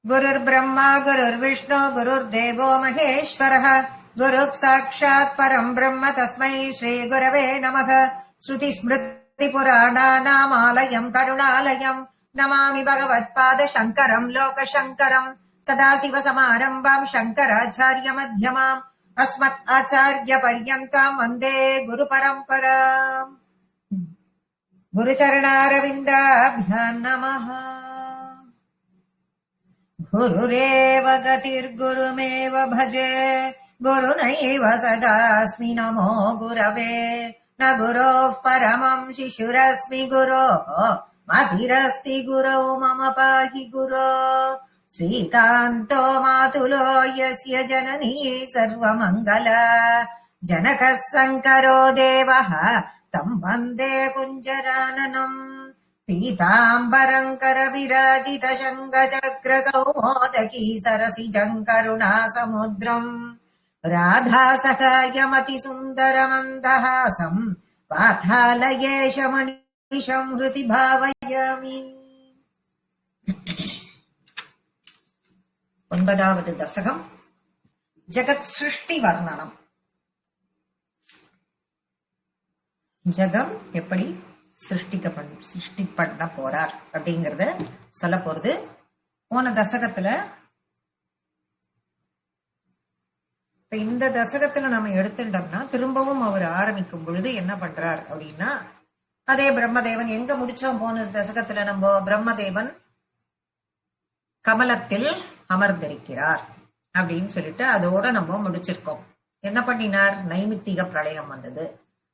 गुरुर्ब्रह्मा गुरुर्विष्णु गुरुर्देवो महेश्वरः गुरुः साक्षात् परम् ब्रह्म तस्मै श्रीगुरवे नमः। श्रुतिस्मृतिपुराणानामालयम् करुणालयम् नमामि भगवत्पादशङ्करम् लोकशङ्करम्। सदाशिवसमारम्भाम् शङ्कराचार्यमध्यमाम् अस्मत् आचार्यपर्यन्ताम् वन्दे गुरुपरम्पराम्। गुरुचरणारविन्दाभ्याम् नमः। गुरुरेव गतिर्गुरुमेव भजे गुरुनैव सगास्मि नमो गुरवे। न गुरोः परमम् शिशुरस्मि गुरोः मतिरस्ति गुरौ मम पाहि गुरो। श्रीकान्तो मातुलो यस्य जननी सर्वमङ्गला जनकः शङ्करो देवः तम् वन्दे कुञ्जराननम्। पीताम्बरम् करविराजित शङ्खचक्रकौमोदकी सरसिजम् करुणासमुद्रम् राधासखायमतिसुन्दरमन्दहासम् पातालयेशमनिशम् हृदि भावयामि। 9வது தசகம் ஜகத் சிருஷ்டி வர்ணனம். ஜகம் எப்படி சிருஷ்டி பண்ண போறார் அப்படிங்கறத சொல்ல போறது. போன தசகத்துல இந்த தசகத்துல நம்ம எடுத்துட்டோம்னா திரும்பவும் அவர் ஆரம்பிக்கும் பொழுது என்ன பண்றார் அப்படின்னா, அதே பிரம்மதேவன் எங்க முடிச்சோம் போன தசகத்துல நம்ம பிரம்மதேவன் கமலத்தில் அமர்ந்திருக்கிறார் அப்படின்னு சொல்லிட்டு அதோட நம்ம முடிச்சிருக்கோம். என்ன பண்ணினார்? நைமித்திக பிரளயம் வந்தது.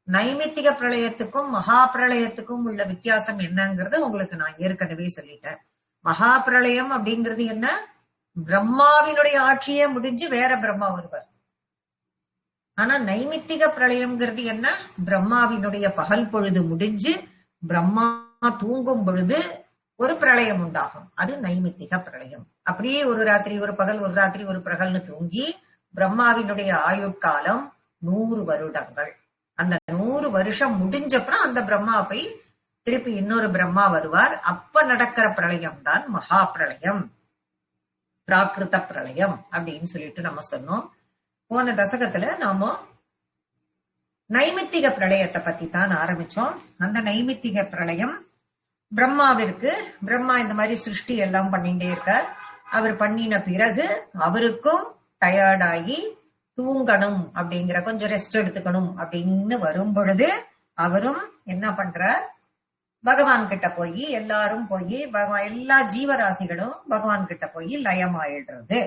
நைமித்திக பிரளயத்துக்கும் மகா பிரளயத்துக்கும் உள்ள வித்தியாசம் என்னங்கிறது உங்களுக்கு நான் ஏற்கனவே சொல்லிட்டேன். மகா பிரளயம் அப்படிங்கிறது என்ன? பிரம்மாவினுடைய ஆட்சியே முடிஞ்சு வேற பிரம்மா வருவார். ஆனா நைமித்திக பிரளயம்ங்கிறது என்ன? பிரம்மாவினுடைய பகல் பொழுது முடிஞ்சு பிரம்மா தூங்கும் பொழுது ஒரு பிரளயம் உண்டாகும். அது நைமித்திக பிரளயம். அப்படியே ஒரு ராத்திரி ஒரு பகல், ஒரு ராத்திரி ஒரு பகல்னு தூங்கி பிரம்மாவினுடைய ஆயுட்காலம் 100 வருடங்கள். அந்த 100 வருஷம் முடிஞ்சப்பறம் அந்த பிரம்மா போய் திருப்பி இன்னொரு பிரம்மா வருவார். அப்ப நடக்கிற பிரளயம் தான் மகா பிரளயம், பிராகிருத பிரளயம் அப்படின்னு சொல்லிட்டு நம்ம சொன்னோம். போன தசகத்துல நாம நைமித்திக பிரளயத்தை பத்தி தான் ஆரம்பிச்சோம். அந்த நைமித்திக பிரளயம் பிரம்மாவிற்கு, பிரம்மா இந்த மாதிரி சிருஷ்டி எல்லாம் பண்ணிட்டே இருக்கார். அவர் பண்ணின பிறகு அவருக்கும் டயர்டாகி தூங்கணும் அப்படிங்கிற, கொஞ்சம் ரெஸ்ட் எடுத்துக்கணும் அப்படின்னு வரும் பொழுது அவரும் என்ன பண்றார்? பகவான் கிட்ட போய் எல்லாரும் போய் எல்லா ஜீவராசிகளும் பகவான் கிட்ட போய் லயமாயிடுறது.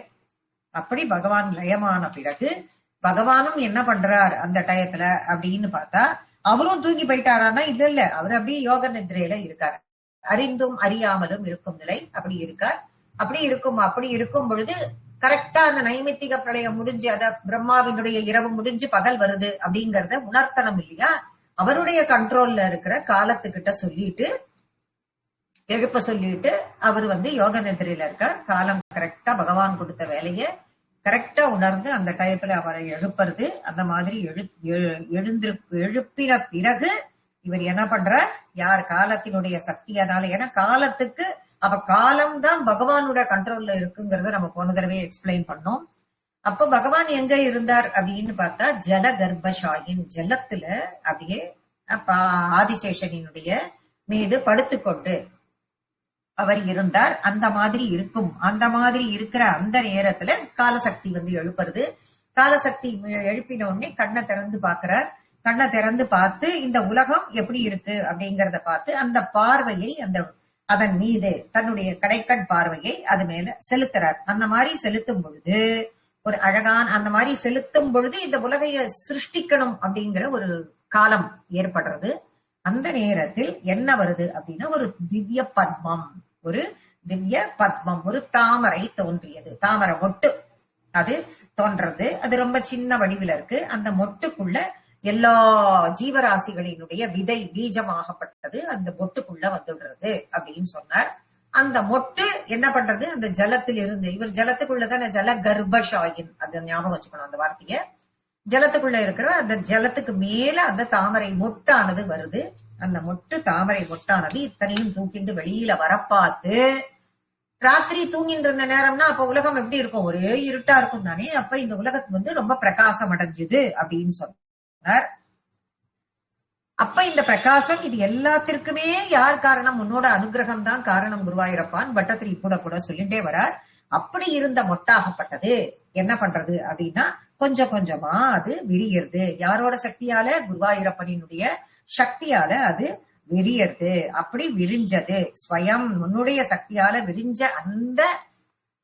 அப்படி பகவான் லயமான பிறகு பகவானும் என்ன பண்றார் அந்த டயத்துல அப்படின்னு பார்த்தா, அவரும் தூங்கி போயிட்டாரான்னா இல்ல, அவர் அப்படியே யோக நிதிரையில இருக்காரு. அறிந்தும் அறியாமலும் இருக்கும் நிலை அப்படி இருக்கார். அப்படி இருக்கும் பொழுது கரெக்டா அந்த நைமித்திக பிரளயம் முடிஞ்சு, அத பிரம்மாவினுடைய இரவு முடிஞ்சு பகல் வருது அப்படிங்கறத உணர்த்தணும் இல்லையா? அவருடைய கண்ட்ரோல்ல இருக்கிற காலத்துக்கிட்ட சொல்லிட்டு எழுப்ப சொல்லிட்டு அவர் யோக நிதிரையில இருக்கார். காலம் கரெக்டா பகவான் கொடுத்த வேலைய கரெக்டா உணர்ந்து அந்த டயத்துல அவரை எழுப்புறது. அந்த மாதிரி எழுப்பின பிறகு இவர் என்ன பண்றார்? யார் காலத்தினுடைய சக்தியானால, ஏன்னா காலத்துக்கு அப்ப காலம் தான் பகவானோட கண்ட்ரோல்ல இருக்குங்கிறத நம்ம போன தடவை எக்ஸ்பிளைன் பண்ணோம். அப்ப பகவான் எங்க இருந்தார் அப்படின்னு பார்த்தா, ஜல கர்ப்பசாயின், ஜலத்துல அப்படியே ஆதிசேஷனினுடைய மீது படுத்துக்கொண்டு அவர் இருந்தார். அந்த மாதிரி இருக்கிற அந்த நேரத்துல காலசக்தி எழுப்புறது. காலசக்தி எழுப்பின உடனே கண்ணை திறந்து பாக்குறார். கண்ணை திறந்து பார்த்து இந்த உலகம் எப்படி இருக்கு அப்படிங்கறத பார்த்து அந்த பார்வையை அதன் மீது தன்னுடைய கடைக்கண் பார்வையை அது மேல செலுத்துறார். அந்த மாதிரி செலுத்தும் பொழுது ஒரு அழகான, அந்த மாதிரி செலுத்தும் பொழுது இந்த உலகைய சிருஷ்டிக்கணும் அப்படிங்கிற ஒரு காலம் ஏற்படுறது. அந்த நேரத்தில் என்ன வருது அப்படின்னா, ஒரு திவ்ய பத்மம், ஒரு தாமரை தோன்றியது. தாமரை மொட்டு அது தோன்றது. அது ரொம்ப சின்ன வடிவில் இருக்கு. அந்த மொட்டுக்குள்ள எல்லா ஜீவராசிகளினுடைய விதை பீஜமாகப்பட்டது அந்த மொட்டுக்குள்ள வந்துடுறது அப்படின்னு சொன்னார். அந்த மொட்டு என்ன பண்றது? அந்த ஜலத்தில் இருந்து, இவர் ஜலத்துக்குள்ளதான ஜல கர்ப்பசாயின், அது ஞாபகம் வச்சுக்கணும் அந்த வார்த்தைய. ஜலத்துக்குள்ள இருக்கிற அந்த ஜலத்துக்கு மேல அந்த தாமரை மொட்டானது வருது. அந்த மொட்டு தாமரை மொட்டானது இத்தனையும் தூக்கிண்டு வெளியில வரப்பாத்து ராத்திரி தூங்கிட்டு இருந்த நேரம்னா அப்ப உலகம் எப்படி இருக்கும்? ஒரே இருட்டா இருக்கும் தானே. அப்ப இந்த உலகத்து ரொம்ப பிரகாசம் அடைஞ்சது அப்படின்னு சொன்னார். அப்ப இந்த பிரகாசம் இது எல்லாத்திற்குமே யார் காரணம்? உன்னோட அனுகிரகம் தான் காரணம் குருவாயூரப்பான் பட்டத்திரி கூட கூட சொல்லிட்டே வரார். அப்படி இருந்த மொட்டாகப்பட்டது என்ன பண்றது அப்படின்னா கொஞ்சம் கொஞ்சமா அது விரியறது. யாரோட சக்தியால? குருவாயூரப்பனினுடைய சக்தியால அது விரியறது. அப்படி விரிஞ்சது ஸ்வயம் உன்னுடைய சக்தியால விரிஞ்ச அந்த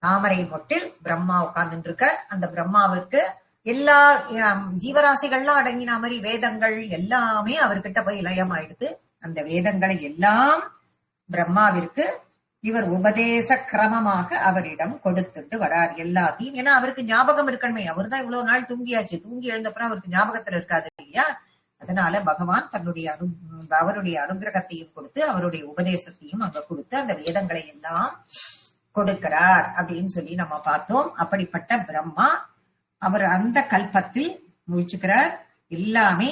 தாமரை மொட்டில் பிரம்மா உட்கார்ந்துட்டு இருக்கார். அந்த பிரம்மாவிற்கு எல்லா ஜீவராசிகள்லாம் அடங்கின மாதிரி வேதங்கள் எல்லாமே அவர்கிட்ட போய் லயம் ஆயிடுது. அந்த வேதங்களை எல்லாம் பிரம்மாவிற்கு இவர் உபதேச கிரமமாக அவரிடம் கொடுத்துட்டு வரார் எல்லாத்தையும். ஏன்னா அவருக்கு ஞாபகம் இருக்கணுமே, அவர் தான் இவ்வளவு நாள் தூங்கியாச்சு, தூங்கி எழுந்தப்புறம் அவருக்கு ஞாபகத்துல இருக்காது இல்லையா? அதனால பகவான் தன்னுடைய அவருடைய அனுகிரகத்தையும் கொடுத்து அவருடைய உபதேசத்தையும் அங்க கொடுத்து அந்த வேதங்களை எல்லாம் கொடுக்கிறார் அப்படின்னு சொல்லி நம்ம பார்த்தோம். அப்படிப்பட்ட பிரம்மா அவர் அந்த கல்பத்தில் முழிச்சுக்கிறார். எல்லாமே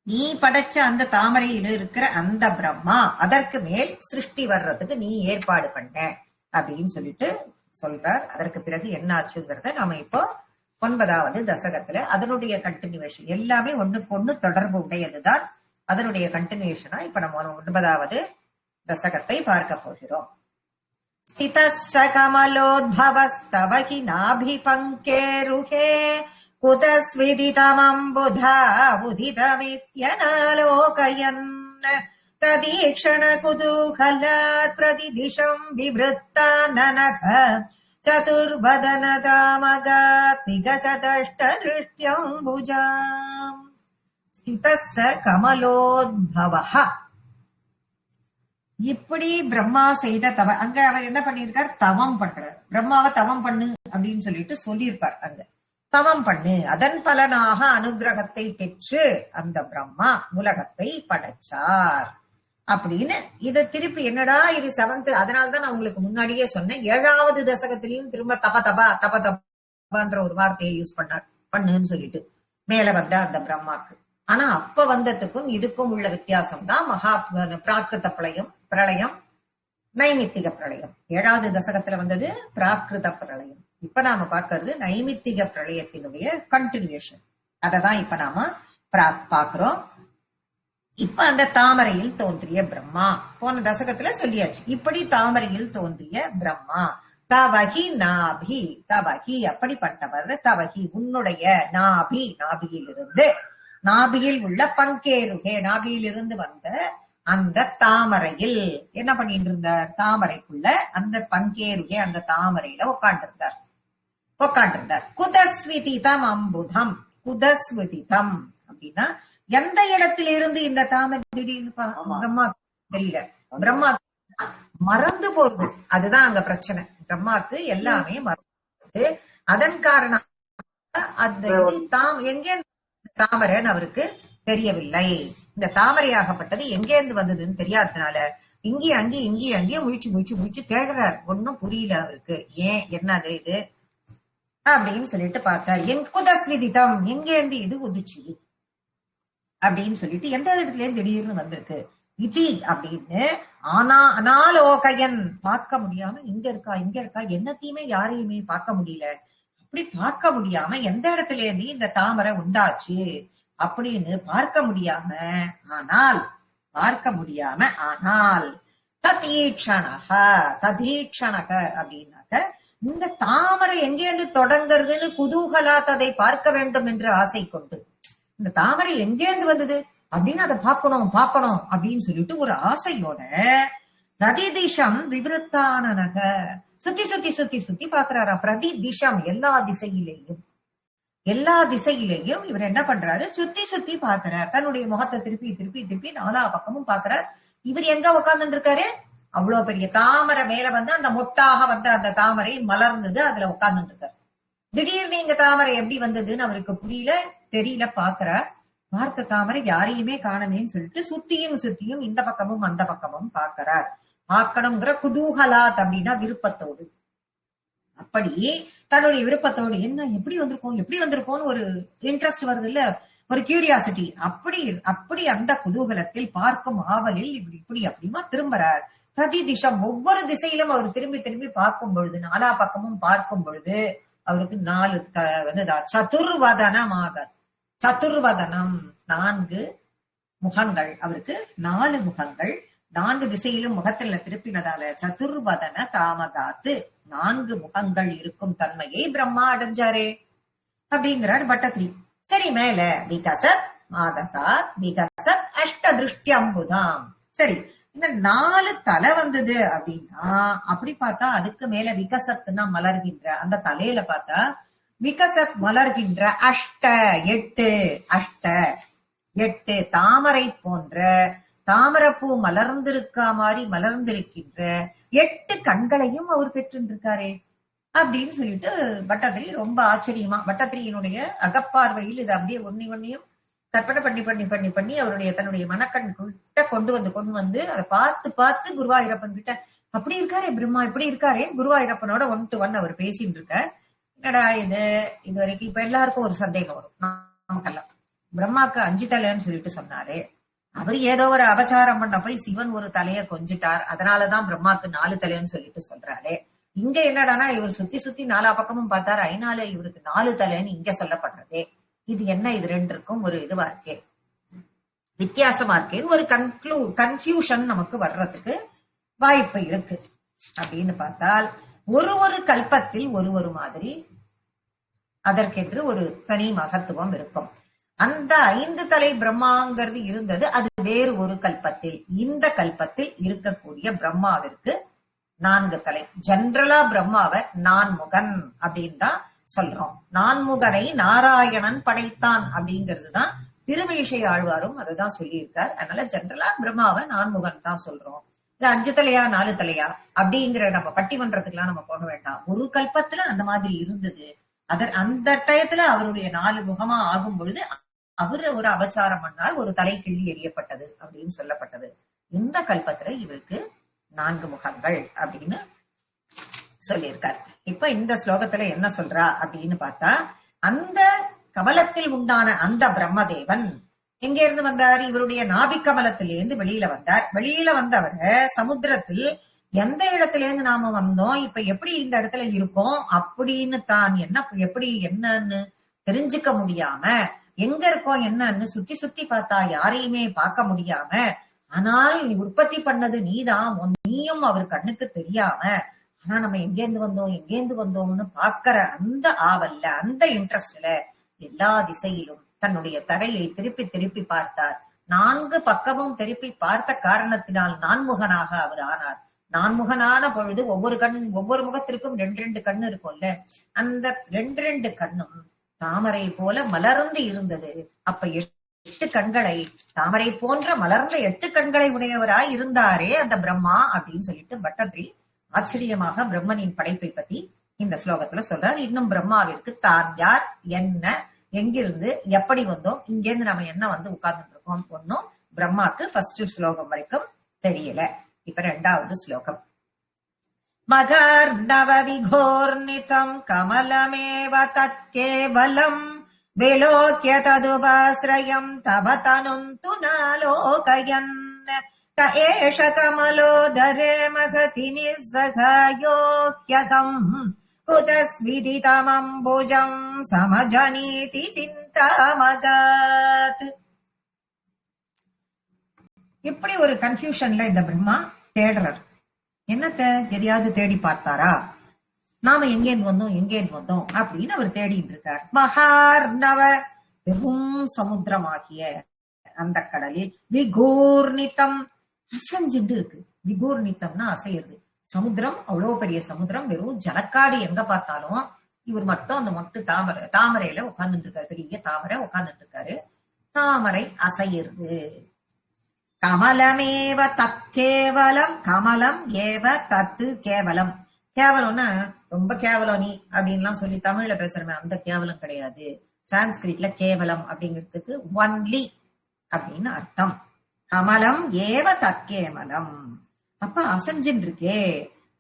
நீ படைச்ச அந்த தாமரையில இருக்கிற அந்த பிரம்மா அதற்கு மேல் சிருஷ்டி வர்றதுக்கு நீ ஏற்பாடு பண்ண அப்படின்னு சொல்லிட்டு சொல்றார். அதற்கு பிறகு என்ன ஆச்சுங்கிறத நாம இப்போ 9வது தசகத்துல அதனுடைய கண்டினியூவேஷன் எல்லாமே ஒண்ணுக்கு ஒண்ணு தொடர்பு உடையதுதான். அதனுடைய கண்டினியூவேஷனா இப்ப நம்ம 9வது தசகத்தை பார்க்க போகிறோம். ஸ்திதஸ்ஸ கமலோத்பவஸ்தவ ஹி நாபிபங்கேருஹே குதஸ்விதிதமம்புதா உதிதமித்யனாலோகயன் ததீக்ஷண குதூகலாத் பிரதிதிஷம் விவృத்தானனக சதுர்வதனதாமகாத் விகசதஷ்டத்ருஷ்யம்புஜாம். ஸ்திதஸ்ஸ கமலோத்பவஹ இப்படி பிரம்மா செய்த தவம். அங்க அவர் என்ன பண்ணிருக்கார்? தவம் பண்றார். பிரம்மாவை தவம் பண்ணு அப்படின்னு சொல்லிட்டு சொல்லியிருப்பார். அங்க தவம் பண்ணு, அதன் பலனாக அனுகிரகத்தை பெற்று அந்த பிரம்மா உலகத்தை படைச்சார் அப்படின்னு. இத திருப்பி என்னடா இது 7th, அதனால்தான் நான் உங்களுக்கு முன்னாடியே சொன்னேன் 7வது தசகத்திலையும் திரும்ப தபன்ற ஒரு வார்த்தையை யூஸ் பண்ணுன்னு சொல்லிட்டு மேல வந்த அந்த பிரம்மாக்கு. ஆனா அப்ப வந்ததுக்கும் இதுக்கும் உள்ள வித்தியாசம் தான் பிராகிருத பிரளயம் நைமித்திக பிரளயம். 7வது தசகத்துல வந்தது பிராகிருத பிரளயம். இப்ப நாம பார்க்கறது நைமித்திக பிரளயத்தினுடைய கண்டினியூஷன். அததான் இப்ப நாம பாக்குறோம். இப்ப அந்த தாமரையில் தோன்றிய பிரம்மா போன தசகத்துல சொல்லியாச்சு. இப்படி தாமரையில் தோன்றிய பிரம்மா தவகி நாபி, தவகி அப்படிப்பட்டவர், தவகி உன்னுடைய நாபி, நாபியிலிருந்து, நாபியில் உள்ள பங்கேருகே நாபியிலிருந்து வந்த அந்த தாமரையில் என்ன பண்ணிட்டு இருந்தார்? தாமரைக்குள்ள அந்த பங்கேருகே அந்த தாமரையில உட்காண்டிருந்தார். குதஸ்விதிதம் அம்புதம். குதஸ்விதிதம் அப்படின்னா எந்த இடத்திலிருந்து இந்த தாமரை திடீர்னு பிரம்மா தெரியல. பிரம்மா மறந்து போகுது. அதுதான் அங்க பிரச்சனை. பிரம்மாக்கு எல்லாமே மறந்து, அதன் காரணம் அந்த எங்கே தாமரைன்னு அவருக்கு தெரியவில்லை. இந்த தாமரையாகப்பட்டது எங்கேருந்து வந்ததுன்னு தெரியாததுனால இங்கேயும் அங்கேயும் முழிச்சு தேடுறார். ஒன்னும் புரியல அவருக்கு. ஏன் என்னது இது அப்படின்னு சொல்லிட்டு பார்த்தார். என் குதஸ்விதிதம் எங்கேருந்து இது உதிச்சு அப்படின்னு சொல்லிட்டு எந்த இடத்துல இருந்து திடீர்னு வந்திருக்கு இதி அப்படின்னு அனாலோகயன் பார்க்க முடியாம இங்க இருக்கா என்னத்தையுமே யாரையுமே பார்க்க முடியல. அப்படி பார்க்க முடியாம எந்த இடத்துல இருந்து இந்த தாமரை உண்டாச்சு அப்படின்னு பார்க்க முடியாம ஆனால் ததீக்ஷணக அப்படின்னாக்க இந்த தாமரை எங்கேருந்து தொடங்குறதுன்னு குதூகலாத் அதை பார்க்க வேண்டும் என்று ஆசை கொண்டு, இந்த தாமரை எங்கேருந்து வந்தது அப்படின்னு அதை பார்க்கணும் அப்படின்னு சொல்லிட்டு ஒரு ஆசையோட பிரதி திசம் விவருத்தானக சுத்தி பாக்குறாரா. பிரதி திசம் எல்லா திசையிலேயும் இவர் என்ன பண்றாரு? சுத்தி பாக்குறார். தன்னுடைய முகத்தை திருப்பி நாலா பக்கமும் பாக்குறார். இவர் எங்க உட்கார்ந்துட்டு இருக்காரு? அவ்வளவு பெரிய தாமரை மேல வந்து அந்த மொட்டாக வந்த அந்த தாமரை மலர்ந்தது, அதுல உட்கார்ந்துட்டு இருக்காரு. திடீர்னு இங்க தாமரை எப்படி வந்ததுன்னு அவருக்கு தெரியல. பார்த்த தாமரை யாரையுமே காணமேன்னு சொல்லிட்டு சுத்தியும் இந்த பக்கமும் அந்த பக்கமும் பாக்குறார். பார்க்கணுங்கிற குதூகலாத் அப்படின்னா விருப்பத்தோடு, அப்படி தன்னுடைய விருப்பத்தோடு என்ன எப்படி வந்திருக்கோம்னு ஒரு இன்ட்ரெஸ்ட் வருது இல்ல, ஒரு கியூரியாசிட்டி. அப்படி அந்த குதூகலத்தில் பார்க்கும் ஆவலில் இப்படி அப்படிமா திரும்புறார். பிரதி திசம் ஒவ்வொரு திசையிலும் அவர் திரும்பி திரும்பி பார்க்கும் பொழுது, நாலா பக்கமும் பார்க்கும் பொழுது அவருக்கு 4 சதுர்வதனமாக, சதுர்வதனம் 4 முகங்கள், அவருக்கு 4 முகங்கள், 4 திசையிலும் முகத்துல திருப்பினதால சதுர்வதன தாமகாத்து 4 முகங்கள் இருக்கும் தன்மையை பிரம்மா அடைஞ்சாரே அப்படிங்கிறார் பட்டத்திரி. சரி, மேல விகசத் மாகசாத் விகசத் அஷ்ட திருஷ்டியம்புதாம். சரி, இந்த 4 தலை வந்தது அப்படின்னா அப்படி பார்த்தா அதுக்கு மேல விகசத்னா மலர்கின்ற, அந்த தலையில பார்த்தா விகசத் மலர்கின்ற 8 தாமரை போன்ற தாமரப்பூ மலர்ந்திருக்கா மாதிரி மலர்ந்திருக்கின்ற 8 கண்களையும் அவர் பெற்றிருக்காரே அப்படின்னு சொல்லிட்டு பட்டத்திரி ரொம்ப ஆச்சரியமா, பட்டத்திரியினுடைய அகப்பார்வையில் இது அப்படியே ஒன்னையும் கற்பனை பண்ணி பண்ணி பண்ணி பண்ணி அவருடைய தன்னுடைய மனக்கண் கிட்ட கொண்டு வந்து அதை பார்த்து குருவாயூரப்பன் கிட்ட அப்படி இருக்காரே பிரம்மா, இப்படி இருக்காரே குருவாயூரப்பனோட 1 to 1 அவர் பேசிட்டு இருக்க. என்னடா இது வரைக்கும் இப்ப எல்லாருக்கும் ஒரு சந்தேகம் வரும் நமக்கெல்லாம். பிரம்மாக்கு 5 தலைன்னு சொல்லிட்டு சொன்னாரு, அவர் ஏதோ ஒரு அபச்சாரம் பண்ண போய் சிவன் ஒரு தலைய கொஞ்சிட்டார், அதனாலதான் பிரம்மாக்கு 4 தலைன்னு சொல்லிட்டு சொல்றாரு. இங்க என்னடானா இவர் சுத்தி 4 பக்கமும் பார்த்தாரு, அதனால இவருக்கு 4 தலைன்னு இங்க சொல்லப்படுறதே. இது என்ன, இது 2 இருக்கும் ஒரு இதுவா இருக்கே, வித்தியாசமா இருக்கேன்னு ஒரு கன்ஃபியூஷன் நமக்கு வர்றதுக்கு வாய்ப்பு இருக்கு. அப்படின்னு பார்த்தால் ஒரு கல்பத்தில் ஒரு மாதிரி அதற்கென்று ஒரு தனி மகத்துவம் இருக்கும். அந்த 5 தலை பிரம்மாங்கிறது இருந்தது, அது வேறு ஒரு கல்பத்தில். இந்த கல்பத்தில் இருக்கக்கூடிய பிரம்மாவிற்கு 4 தலை. ஜெனரலா பிரம்மாவை நான்முகன் அப்படின்னு தான் சொல்றோம். நான்முகனை நாராயணன் படைத்தான் அப்படிங்கிறது தான் திருமிழிசை ஆழ்வாரும் அதுதான் சொல்லியிருக்கார். அதனால ஜெனரலா பிரம்மாவை நான்முகன் தான் சொல்றோம். இது 5 தலையா 4 தலையா அப்படிங்கிற நம்ம பட்டிமன்றத்துக்குலாம் நம்ம போக வேண்டாம். ஒரு கல்பத்துல அந்த மாதிரி இருந்தது. அந்த டயத்துல அவருடைய 4 முகமா ஆகும் பொழுது அவரு ஒரு அபச்சாரம் பண்ணால் ஒரு தலை கிள்ளி எறியப்பட்டது அப்படின்னு சொல்லப்பட்டது. இந்த கல்பத்துல இவருக்கு 4 முகங்கள் அப்படின்னு சொல்லியிருக்கார். இப்ப இந்த ஸ்லோகத்துல என்ன சொல்றா அப்படின்னு பார்த்தா, அந்த கமலத்தில் உண்டான அந்த பிரம்மதேவன் எங்க இருந்து வந்தார்? இவருடைய நாபிக்கமலத்திலேருந்து வெளியில வந்தார். வெளியில வந்தவரை சமுத்திரத்தில் எந்த இடத்துல இருந்து நாம வந்தோம், இப்ப எப்படி இந்த இடத்துல இருக்கோம் அப்படின்னு தான் எப்படி என்னன்னு தெரிஞ்சுக்க முடியாம, எங்க இருக்கோம் என்னன்னு சுத்தி பார்த்தா யாரையுமே பார்க்க முடியாம, ஆனால் நீ உற்பத்தி பண்ணது நீதான், நீயும் அவர் கண்ணுக்கு தெரியாம, ஆனா நம்ம எங்கேந்து வந்தோம்னு பாக்குற அந்த ஆவல்ல, அந்த இன்ட்ரெஸ்ட்ல எல்லா திசையிலும் தன்னுடைய தரையை திருப்பி பார்த்தார். 4 பக்கமும் திருப்பி பார்த்த காரணத்தினால் நான்முகனாக அவர் ஆனார். நான்முகனான பொழுது ஒவ்வொரு முகத்திற்கும் 2 கண்ணு இருக்கும்ல, அந்த 2 கண்ணும் தாமரை போல மலர்ந்து இருந்தது. அப்ப 8 கண்களை, தாமரை போன்ற மலர்ந்த 8 கண்களை உடையவராய் இருந்தாரே அந்த பிரம்மா அப்படின்னு சொல்லிட்டு பட்டத்திரி ஆச்சரியமாக பிரம்மனின் படைப்பை பத்தி இந்த ஸ்லோகத்துல சொல்றார். இன்னும் பிரம்மாவிற்கு தான் யார், என்ன, எங்கிருந்து, எப்படி வந்தோம், இங்கேருந்து நம்ம என்ன உட்கார்ந்துட்டு இருக்கோம் ஒன்னும் பிரம்மாக்கு ஃபர்ஸ்ட் ஸ்லோகம் வரைக்கும் தெரியல. இப்ப 2வது ஸ்லோகம். மகர்ணவ விகோர்ணிதம் கமலமேவ தத்கேவலம் விலோக்ய ததுபாஸ்ரயம் தவ தனுந்து நாலோகயன் க ஏஷ கமலோதரே மகதி நிஸ்ஸகாயோஹ்யகம் குதஸ்விதிதமம்புஜம் சமஜனீதி சிந்தாமகாத். இப்படி ஒரு கன்ஃபியூஷன்ல இந்த பிரம்மா தேடுறார். என்னத்த எதையாவது தேடி பார்த்தாரா? நாம எங்கேந்து வந்தோம் அப்படின்னு அவர் தேடிட்டு இருக்கார். மகார்ணவ பெரும் சமுத்திரமாகிய அந்த கடலில் விகூர்ணித்தம் அசைஞ்சுட்டு இருக்கு. விகூர்ணித்தம்னா அசையுது. சமுத்திரம் அவ்வளவு பெரிய சமுத்திரம், வெறும் ஜலக்காடு எங்க பார்த்தாலும். இவர் மட்டும் அந்த தாமரையில உட்கார்ந்துட்டு இருக்காரு. பெரிய தாமரை உட்கார்ந்துட்டு இருக்காரு. தாமரை அசையிறது. கமலமேவ தத் கேவலம், கமலம் ஏவ தத்து கேவலம். கேவலம்னா ரொம்ப கேவலம் நீ அப்படின்லாம் சொல்லி தமிழ்ல பேசுறமே அந்த கேவலம் கிடையாது. சான்ஸ்கிரிட்ல கேவலம் அப்படிங்கிறதுக்கு ஒன்லி அப்படின்னு அர்த்தம். கமலம் ஏவ தற்கேவலம். அப்ப அசைஞ்சின்னு இருக்கே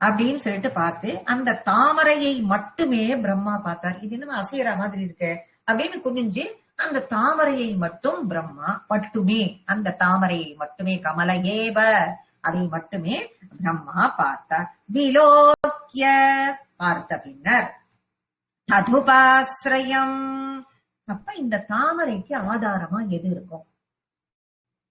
அப்படின்னு சொல்லிட்டு பார்த்து அந்த தாமரையை மட்டுமே பிரம்மா பார்த்தார். இது என்னமா அசைகிற மாதிரி இருக்கு அப்படின்னு குனிஞ்சு அந்த தாமரையை மட்டும் பிரம்மா மட்டுமே, அந்த தாமரையை மட்டுமே, கமல ஏவ அதை மட்டுமே பிரம்மா பார்த்தார். விலோக்கிய பார்த்த பின்னர் ததுபாசிரயம். அப்ப இந்த தாமரைக்கு ஆதாரமா எது இருக்கும்?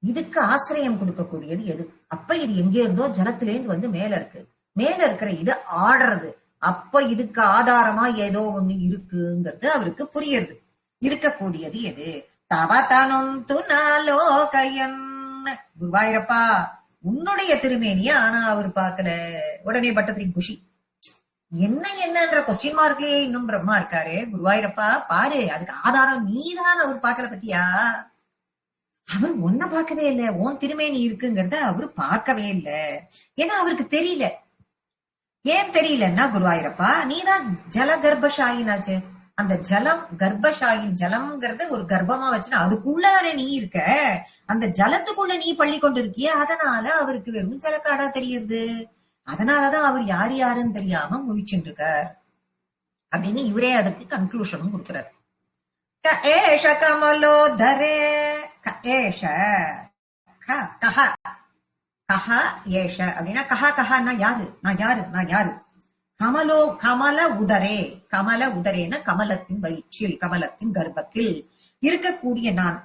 இதுக்கு ஆசிரியம் கொடுக்கக்கூடியது எது? அப்ப இது எங்க இருந்தோ ஜலத்திலேருந்து வந்து மேல இருக்கு. மேல இருக்கிற இது ஆடுறது. அப்ப இதுக்கு ஆதாரமா ஏதோ ஒண்ணு இருக்குங்கிறது அவருக்கு புரியுது. இருக்கக்கூடியது எது? தவதனொந்து நாலோகயன். குருவாயிரப்பா உன்னுடைய திருமேனிய ஆனா அவர் பார்க்கல. உடனே பட்டத்திரிக்கு குஷி. என்னன்ற கொஸ்டின் மார்க்லயே இன்னும் பிரம்மா இருக்காரு. குருவாயிரப்பா பாரு, அதுக்கு ஆதாரம் நீதான் அவர் பார்க்கல பத்தியா? அவர் ஒன்ன பார்க்கவே இல்லை. உன் திருமேனி இருக்குங்கிறத அவரு பார்க்கவே இல்லை. ஏன்னா அவருக்கு தெரியல. ஏன் தெரியலன்னா குருவாயிரப்பா நீதான் ஜல கர்ப்பசாயினாச்சு. அந்த ஜலம் கர்ப்பசாயின் ஜலம்ங்கிறது ஒரு கர்ப்பமா வச்சுன்னா அதுக்குள்ளதானே நீ இருக்க. அந்த ஜலத்துக்குள்ள நீ பள்ளி கொண்டு இருக்கிய. அதனால அவருக்கு வெறும் ஜலக்காடா தெரியுது. அதனாலதான் அவர் யாரு யாருன்னு தெரியாம முழிச்சுட்டு இருக்கார் அப்படின்னு இவரே அதுக்கு கன்க்ளூஷனும் கொடுக்கிறார். ஏஷ கமலோதரே ஏஷ கஹ கஹ ஏஷ அப்படின்னா கஹ கஹன்னா யாரு? நான் யாரு? நான் யாரு? கமல உதரே. கமல உதரேன கமலத்தின் வயிற்றில், கமலத்தின் கர்ப்பத்தில் இருக்கக்கூடிய நான்.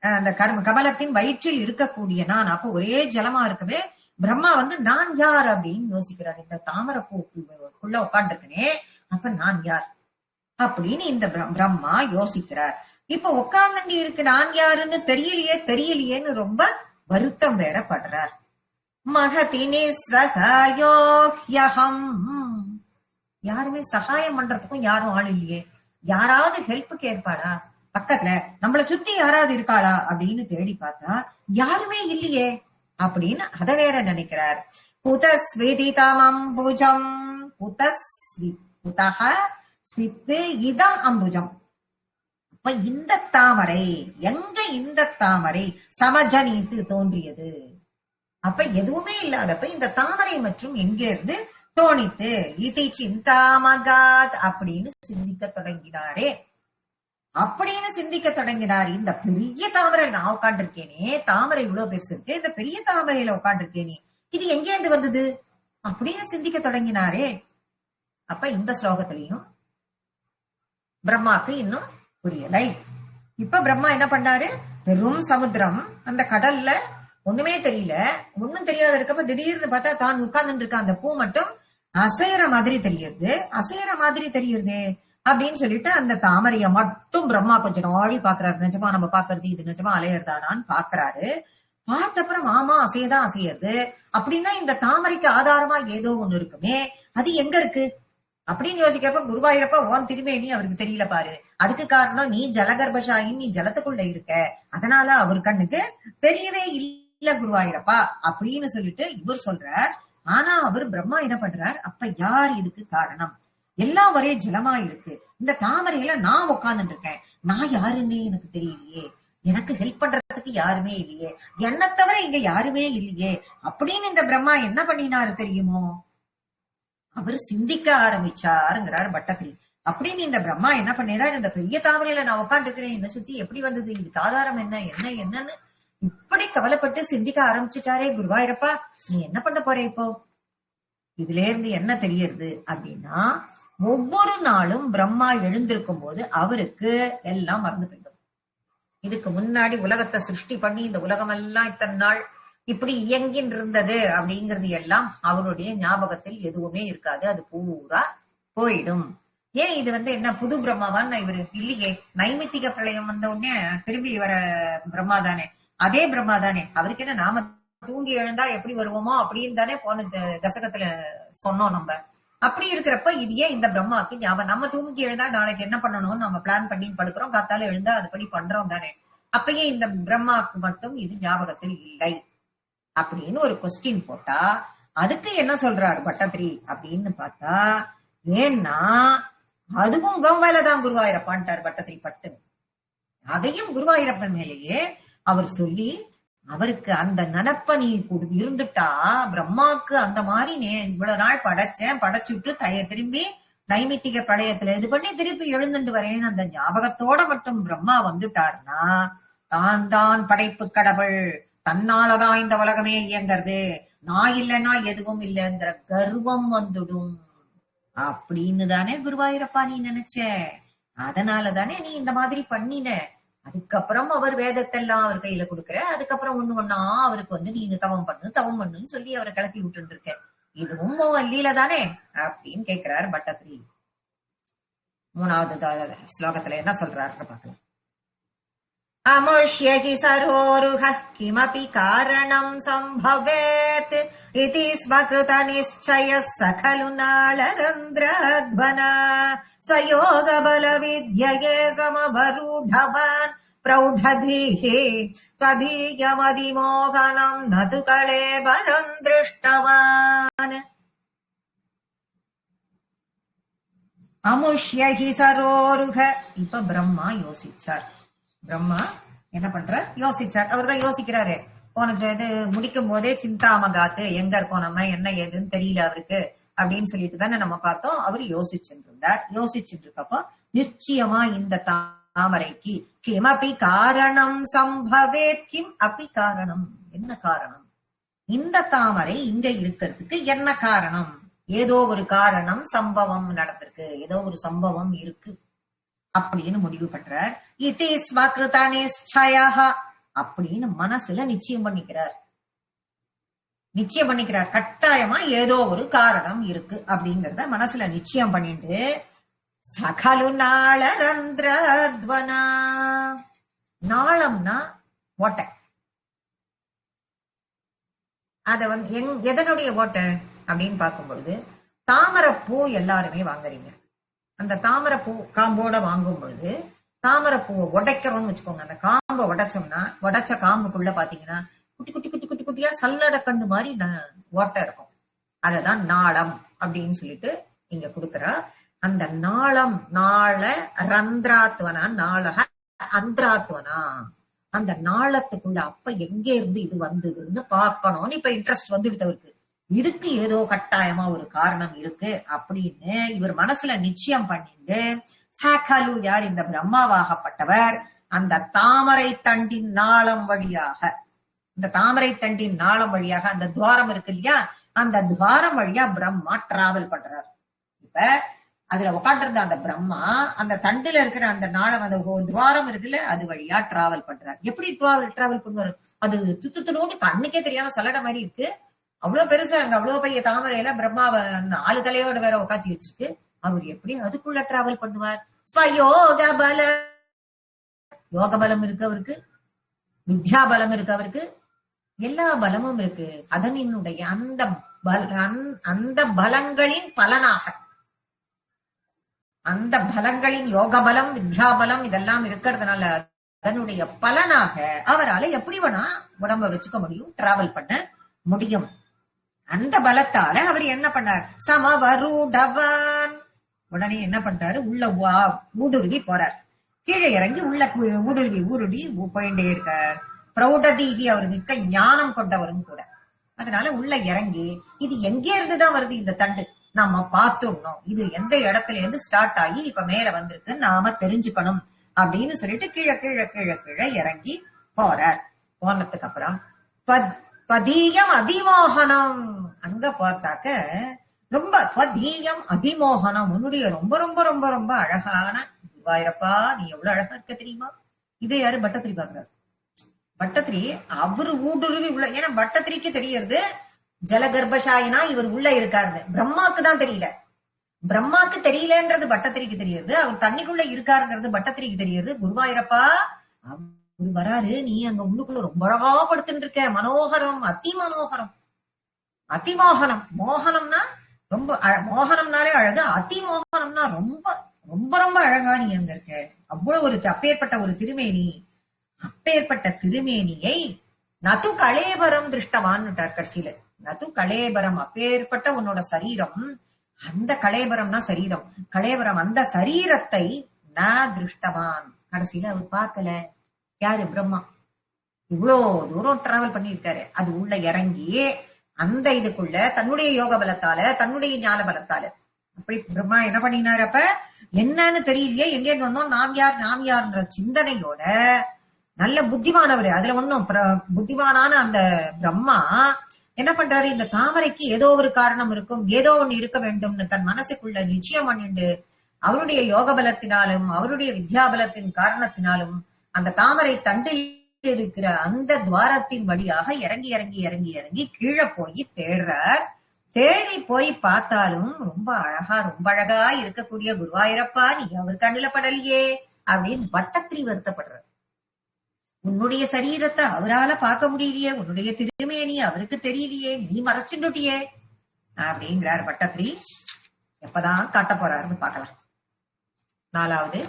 அந்த கமலத்தின் வயிற்றில் இருக்கக்கூடிய நான். அப்போ ஒரே ஜலமா இருக்கவே பிரம்மா வந்து நான் யார் அப்படின்னு யோசிக்கிறார். இந்த தாமரை பூக்குள்ள உட்காந்துருக்கனே, அப்ப நான் யார் அப்படின்னு இந்த பிரம்மா யோசிக்கிறார். இப்ப உட்கார்ந்து இருக்கு நான் யாருன்னு தெரியலையேன்னு ரொம்ப வருத்தம் வேற படுறார். மகதினி சகாயோஹ்யஹம். யாருமே சகாயம் பண்றதுக்கும் யாரும் ஆள் இல்லையே. யாராவது ஹெல்ப் கேட்பாளா? பக்கத்துல நம்மள சுத்தி யாராவது இருக்காளா அப்படின்னு தேடி பார்த்தா யாருமே இல்லையே அப்படின்னு அத வேற நினைக்கிறார். புதஸ்விதிதம் அம்புஜம். புதஹ ஸ்வித்து இதம் அம்புஜம். அப்ப இந்த தாமரை எங்க? இந்த தாமரை சமஜனீத்து தோன்றியது. அப்ப எதுவுமே இல்லாதப்ப இந்த தாமரை மற்றும் எங்க இருந்து தோணித்து. இதை சிந்தாமகாத் அப்படின்னு சிந்திக்க தொடங்கினாரே. அப்படின்னு சிந்திக்க தொடங்கினார். இந்த பெரிய தாமரை நான் உட்காந்துருக்கேனே, தாமரை இவ்வளவு பெருசு இருக்கு, இந்த பெரிய தாமரையில உட்காந்துருக்கேனே, இது எங்கே இருந்து வந்தது அப்படின்னு சிந்திக்க தொடங்கினாரே. அப்ப இந்த ஸ்லோகத்திலையும் பிரம்மாக்கு இன்னும் புரியலை. இப்ப பிரம்மா என்ன பண்ணாரு? பெரும் சமுத்திரம், அந்த கடல்ல ஒண்ணுமே தெரியல. ஒண்ணும் தெரியாத இருக்கப்ப திடீர்னு பார்த்தா தான் உட்கார்ந்து இருக்க அந்த பூ மட்டும் அசையற மாதிரி தெரியுது. அசையற மாதிரி தெரியுது அப்படின்னு சொல்லிட்டு அந்த தாமரைய மட்டும் பிரம்மா கொஞ்சம் நாளி பாக்குறாரு. நிஜமா நம்ம பாக்குறது இது நிஜமா அலையறதானான்னு பாக்குறாரு. பார்த்தப்புறம் ஆமா அசையதான் அசையறது. அப்படின்னா இந்த தாமரைக்கு ஆதாரமா ஏதோ ஒண்ணு இருக்குமே, அது எங்க இருக்கு அப்படின்னு யோசிக்கிறப்ப குருவாயிரப்பா ஓன் திருமேனி அவருக்கு தெரியல பாரு. அதுக்கு காரணம் நீ ஜலகர்ப்பசாயின், நீ ஜலத்துக்குள்ள இருக்க. அதனால அவர் கண்ணுக்கு தெரியவே இல்ல குருவாயிரப்பா அப்படின்னு சொல்லிட்டு இவர் சொல்றார். ஆனா அவர் பிரம்மா என்ன பண்றார்? அப்ப யார் இதுக்கு காரணம்? எல்லாம் ஒரே ஜலமா இருக்கு. இந்த தாமரையில நான் உட்கார்ந்துட்டு இருக்கேன். நான் யாருன்னே எனக்கு தெரியலையே. எனக்கு ஹெல்ப் பண்றதுக்கு யாருமே இல்லையே. என்னை தவிர இங்க யாருமே இல்லையே அப்படின்னு இந்த பிரம்மா என்ன பண்ணினாரு தெரியுமோ? அவர் சிந்திக்க ஆரம்பிச்சாருங்கிறார் பட்டத்திரி. அப்படின்னு இந்த பிரம்மா என்ன பண்ணிறாரு? இந்த பெரிய தாமரையில நான் உட்காந்து இருக்கிறேன், என்ன சுத்தி எப்படி வந்தது, இதுக்கு ஆதாரம் என்ன என்னன்னு இப்படி கவலைப்பட்டு சிந்திக்க ஆரம்பிச்சுட்டாரே. குருவாயிரப்பா நீ என்ன பண்ண போற இப்போ? இதுல இருந்து என்ன தெரியறது அப்படின்னா, ஒவ்வொரு நாளும் பிரம்மா எழுந்திருக்கும் போது அவருக்கு எல்லாம் மறந்து போயிடும். இதுக்கு முன்னாடி உலகத்தை சிருஷ்டி பண்ணி இந்த உலகம் எல்லாம் இத்தனை நாள் இப்படி இயங்கின் இருந்தது அப்படிங்கிறது எல்லாம் அவருடைய ஞாபகத்தில் எதுவுமே இருக்காது. அது பூரா போயிடும். ஏன் இது என்ன புது பிரம்மாவான்னு இவரு இல்லையே. நைமித்திக பிரளயம் வந்த உடனே திரும்பி வர பிரம்மா தானே, அதே பிரம்மா தானே. அவருக்கு என்ன நாம தூங்கி எழுந்தா எப்படி வருவோமோ அப்படின்னு தானே போன தசகத்துல சொன்னோம் நம்ம. அப்படி இருக்கிறப்ப இது ஏன் இந்த பிரம்மாவுக்கு ஞாபகம்? நம்ம தூங்கி எழுந்தா நாளைக்கு என்ன பண்ணணும்னு நம்ம பிளான் பண்ணி படுக்கிறோம், காத்தால எழுந்தா அதுபடி பண்றோம் தானே. அப்பயே இந்த பிரம்மாவுக்கு மட்டும் இது ஞாபகத்தில் இல்லை அப்படின்னு ஒரு கொஸ்டின் போட்டா அதுக்கு என்ன சொல்றாரு பட்டத்திரி அப்படின்னு பார்த்தா, ஏன்னா அதுவும் வேலைதான் குருவாயிரப்பான்ட்டார் பட்டத்திரி பட்டு. அதையும் குருவாயிரப்பன் மேலேயே அவர் சொல்லி அவருக்கு அந்த நினப்ப நீ இருந்துட்டா, பிரம்மாக்கு அந்த மாதிரி இவ்வளவு நாள் படைச்சுட்டு திரும்பி நைமித்திக பிரளயத்துல இது பண்ணி திருப்பி எழுந்துட்டு வரேன்னு அந்த ஞாபகத்தோட மட்டும் பிரம்மா வந்துட்டாருன்னா தான் படைப்பு கடவுள், தன்னாலதான் இந்த உலகமே இயங்கிறது, நான் இல்லைன்னா எதுவும் இல்லைங்கிற கர்வம் வந்துடும் அப்படின்னு தானே குருவாயூரப்பா நீ நினைச்ச. அதனாலதானே நீ இந்த மாதிரி பண்ணின. அதுக்கப்புறம் அவர் வேதத்தெல்லாம் அவர் கையில கொடுக்குற. அதுக்கப்புறம் ஒண்ணா அவருக்கு நீ தவம் பண்ணுன்னு சொல்லி அவரை கிளப்பி விட்டு இருக்க. இதுவும் லீல தானே அப்படின்னு கேட்கிறார் பட்டத்ரி. 3வது ஸ்லோகத்துல என்ன சொல்றாருன்னு பார்க்கலாம். அமுஷ்யகி சரோருஹ கிமபி காரணம் சம்பவேத் இதி ஸ்வக்ருத நிச்சய சகலு நாளரந்திரத்வனா ஸ்வயோக பல வித்யயே சமபரூடவான் பிரௌடதீஹி த்வதீயமதிமோகனம் நது கலேபரம் திருஷ்டவான். அமுஷ்யகி சரோருஹ. இப்ப பிரம்மா யோசிச்சார். பிரம்மா என்ன பண்றார்? யோசிச்சார். அவர் தான் யோசிக்கிறாரு. போன இது முடிக்கும் போதே சிந்தாமகாத்து, எங்க இருக்கோம் நம்ம, என்ன ஏதுன்னு தெரியல அவருக்கு அப்படின்னு சொல்லிட்டு தானே நம்ம பார்த்தோம். அவர் யோசிச்சுட்டு இருந்தார். யோசிச்சுட்டு இருக்கப்போ நிச்சயமா இந்த தாமரைக்கு கிமபி காரணம் சம்பவேத். கிம் அபி காரணம், என்ன காரணம்? இந்த தாமரை இங்க இருக்கிறதுக்கு என்ன காரணம்? ஏதோ ஒரு காரணம், சம்பவம் நடந்திருக்கு, ஏதோ ஒரு சம்பவம் இருக்கு அப்படின்னு முடிவு பண்றார். இதி ஸ்வக்ருத நிச்சயஹ அப்படின்னு மனசுல நிச்சயம் பண்ணிக்கிறார். கட்டாயமா ஏதோ ஒரு காரணம் இருக்கு அப்படிங்கறத மனசுல நிச்சயம் பண்ணிட்டு சகலு நாளரந்திரத்வனா. நாளம்னா ஓட்டை. அத எதனுடைய ஓட்டை அப்படின்னு பார்க்கும் பொழுது தாமரைப்பூ எல்லாருமே வாங்குறீங்க. அந்த தாமரைப்பூ காம்போட வாங்கும் பொழுது தாமரைப்பூவை உடைக்கிறோம்னு வச்சுக்கோங்க. அந்த காம்பை உடைச்சோம்னா, உடைச்ச காம்புக்குள்ள பாத்தீங்கன்னா குட்டி குட்டி குட்டி குட்டி குட்டியா சல்லட கண்டு மாதிரி ஓட்டை இருக்கும். அததான் நாளம் அப்படின்னு சொல்லிட்டு இங்க கொடுக்குறா. அந்த நாளம், நாள ரந்திராத்வனா, நாளக அந்திராத்வனா, அந்த நாளத்துக்குள்ள அப்ப எங்க இருந்து இது வந்ததுன்னு பார்க்கணும்னு இப்ப இன்ட்ரெஸ்ட் வந்துடுத்தவருக்கு. இதுக்கு ஏதோ கட்டாயமா ஒரு காரணம் இருக்கு அப்படின்னு இவர் மனசுல நிச்சயம் பண்ணிட்டு சகலு, யார்? இந்த பிரம்மாவாகப்பட்டவர் அந்த தாமரை தண்டின் நாளம் வழியாக, இந்த தாமரை தண்டின் நாளம் வழியாக அந்த துவாரம் இருக்கு இல்லையா, அந்த துவாரம் வழியா பிரம்மா டிராவல் பண்றார். இப்ப அதுல உட்காண்டிருந்த அந்த பிரம்மா அந்த தண்டுல இருக்கிற அந்த நாளம், அந்த துவாரம் இருக்குல்ல, அது வழியா டிராவல் பண்றார். எப்படி டிராவல் பண்ணுவாரு? அது துத்துனோடு கண்ணுக்கே தெரியாம சல்லட மாதிரி இருக்கு. அவ்வளவு பெருசா, அங்க அவ்வளவு பெரிய தாமரையில பிரம்மாவை 4 தலையோட வேற உட்காத்தி வச்சிருக்கு. அவர் எப்படி அதுக்குள்ள டிராவல் பண்ணுவார்? ஸ்வயோக பல, யோக பலம் இருக்கு அவருக்கு, வித்யா பலம் இருக்கு அவருக்கு, எல்லா பலமும் இருக்கு. அதனுடைய அந்த பலங்களின் பலனாக, அந்த பலங்களின் யோக பலம், வித்யா பலம் இதெல்லாம் இருக்கிறதுனால அதனுடைய பலனாக அவரால் எப்படி வேணா உடம்ப வச்சுக்க முடியும், டிராவல் பண்ண முடியும். அந்த பலத்தால அவர் என்ன பண்ணார்? சமவருடவான். உடனே என்ன பண்றாரு? உள்ள ஊடுருவி போறார். கீழே இறங்கி உள்ள ஊடுருவி போயிட்டே இருக்கார். பிரௌடதீகி, அவர் மிக்க ஞானம் கொண்டவரும் கூட. அதனால உள்ள இறங்கி இது எங்கே இருந்துதான் வருது இந்த தண்டு, நாம பார்த்துடணும், இது எந்த இடத்துல இருந்து ஸ்டார்ட் ஆகி இப்ப மேல வந்திருக்குன்னு நாம தெரிஞ்சுக்கணும் அப்படின்னு சொல்லிட்டு கீழே கீழே கீழே கீழே இறங்கி போறார். போனதுக்கு அப்புறம் பதீயம் அதிமோகனம், அங்க பார்த்தாக்க ரொம்ப பதீயம் அதிமோகனம், உன்னுடைய ரொம்ப ரொம்ப ரொம்ப ரொம்ப அழகான குருவாயூரப்பா, நீ எவ்வளவு அழகா இருக்க தெரியுமா? இதை யாரு? பட்டத்திரி பாக்குறாரு. பட்டத்திரி அவரு ஊடுருவி உள்ள, ஏன்னா பட்டத்திரிக்கு தெரியறது ஜலகர்பசாயினா இவர் உள்ள இருக்காருன்னு, பிரம்மாக்கு தான் தெரியல. பிரம்மாக்கு தெரியலன்றது பட்டத்திரிக்கு தெரியுது, அவர் தண்ணிக்குள்ள இருக்காருங்கிறது பட்டத்திரிக்கு தெரியுது. குருவாயூரப்பா அவரு வராரு, நீ அங்க உள்ளுக்குள்ள ரொம்ப அழகா படுத்துட்டு இருக்க, மனோகரம், அதி மனோகரம், அதிமோகனம். மோகனம்னா ரொம்ப மோகனம்னாலே அழகு, அதிமோகனம்னா ரொம்ப ரொம்ப ரொம்ப அழகா நீ அங்க இருக்க. அவ்வளவு ஒரு அப்பேற்பட்ட ஒரு திருமேனி, அப்பேற்பட்ட திருமேனியை நது கலேபரம் திருஷ்டவான்னுட்டார் கடைசியில. நது கலேபரம், அப்பேற்பட்ட உன்னோட சரீரம், அந்த கலேபரம்னா சரீரம், கலேபரம் அந்த சரீரத்தை ந திருஷ்டவான், கடைசியில அவர் பார்க்கல. யாரு? பிரம்மா. இவ்வளோ தூரம் டிராவல் பண்ணியிருக்காரு. அது உள்ள இறங்கி அந்த இதுக்குள்ள தன்னுடைய யோக பலத்தால, தன்னுடைய ஞான பலத்தால அப்படி பிரம்மா என்ன பண்ணினாரு? அப்ப என்னன்னு தெரியலையே, எங்கேருந்து வந்தோம், நாம் யார் நாம் யார்ன்ற சிந்தனையோட நல்ல புத்திமானவர். அதுல ஒண்ணும் புத்திமானான அந்த பிரம்மா என்ன பண்றாரு, இந்த தாமரைக்கு ஏதோ ஒரு காரணம் இருக்கும், ஏதோ ஒண்ணு இருக்க வேண்டும்னு தன் மனசுக்குள்ள நிச்சயம் பண்ணிண்டு அவருடைய யோக பலத்தினாலும் அவருடைய வித்யாபலத்தின் காரணத்தினாலும் அந்த தாமரை தண்டில் இருக்கிற அந்த துவாரத்தின் வழியாக இறங்கி இறங்கி இறங்கி இறங்கி கீழே போய் தேடுறார். தேடி போய் பார்த்தாலும் ரொம்ப அழகா இருக்கக்கூடிய குருவாயிரப்பா, நீ அவர் கண்ணுல படலையே அப்படின்னு பட்டத்திரி வருத்தப்படுறார். உன்னுடைய சரீரத்தை அவரால பார்க்க முடியலையே, உன்னுடைய திருமேனி அவருக்கு தெரியலையே, நீ மறைச்சுட்டியே அப்படிங்கிறார் பட்டத்திரி. எப்பதான் காட்ட போறாருன்னு பார்க்கலாம். 4வது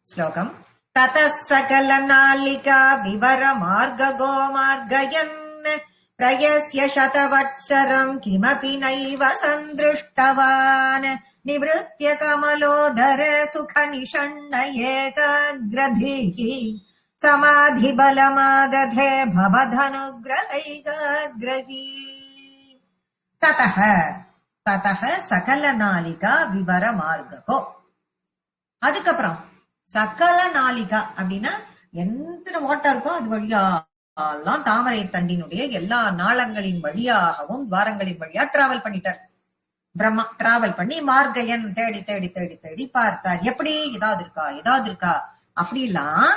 ஸ்லோகம். தத சகல நாளிகா விவர மார்கோ மார்கயன் பிரயஸ்ய சதவத்சரம் கிமபி நைவ சந்திருஷ்டவான் நிவ்ருத்ய கமலோதர சுக நிஷண்ண ஏகாக்ரதிஹி சமாதி பலமாததே பவதனுக்ரஹைகாக்ரஹி. ததஹ சகல நாளிகா விவர மார்கோ. அதுக்கப்புறம் சகல நாளிகா அப்படின்னா எத்தனை ஓட்டம் இருக்கோ அது வழியா எல்லாம் தாமரை தண்டினுடைய எல்லா நாளங்களின் வழியாகவும் துவாரங்களின் வழியா டிராவல் பண்ணிட்டார். பிரம்மா டிராவல் பண்ணி மார்கயன் தேடி தேடி தேடி தேடி பார்த்தார். எப்படி ஏதாவது இருக்கா அப்படிலாம்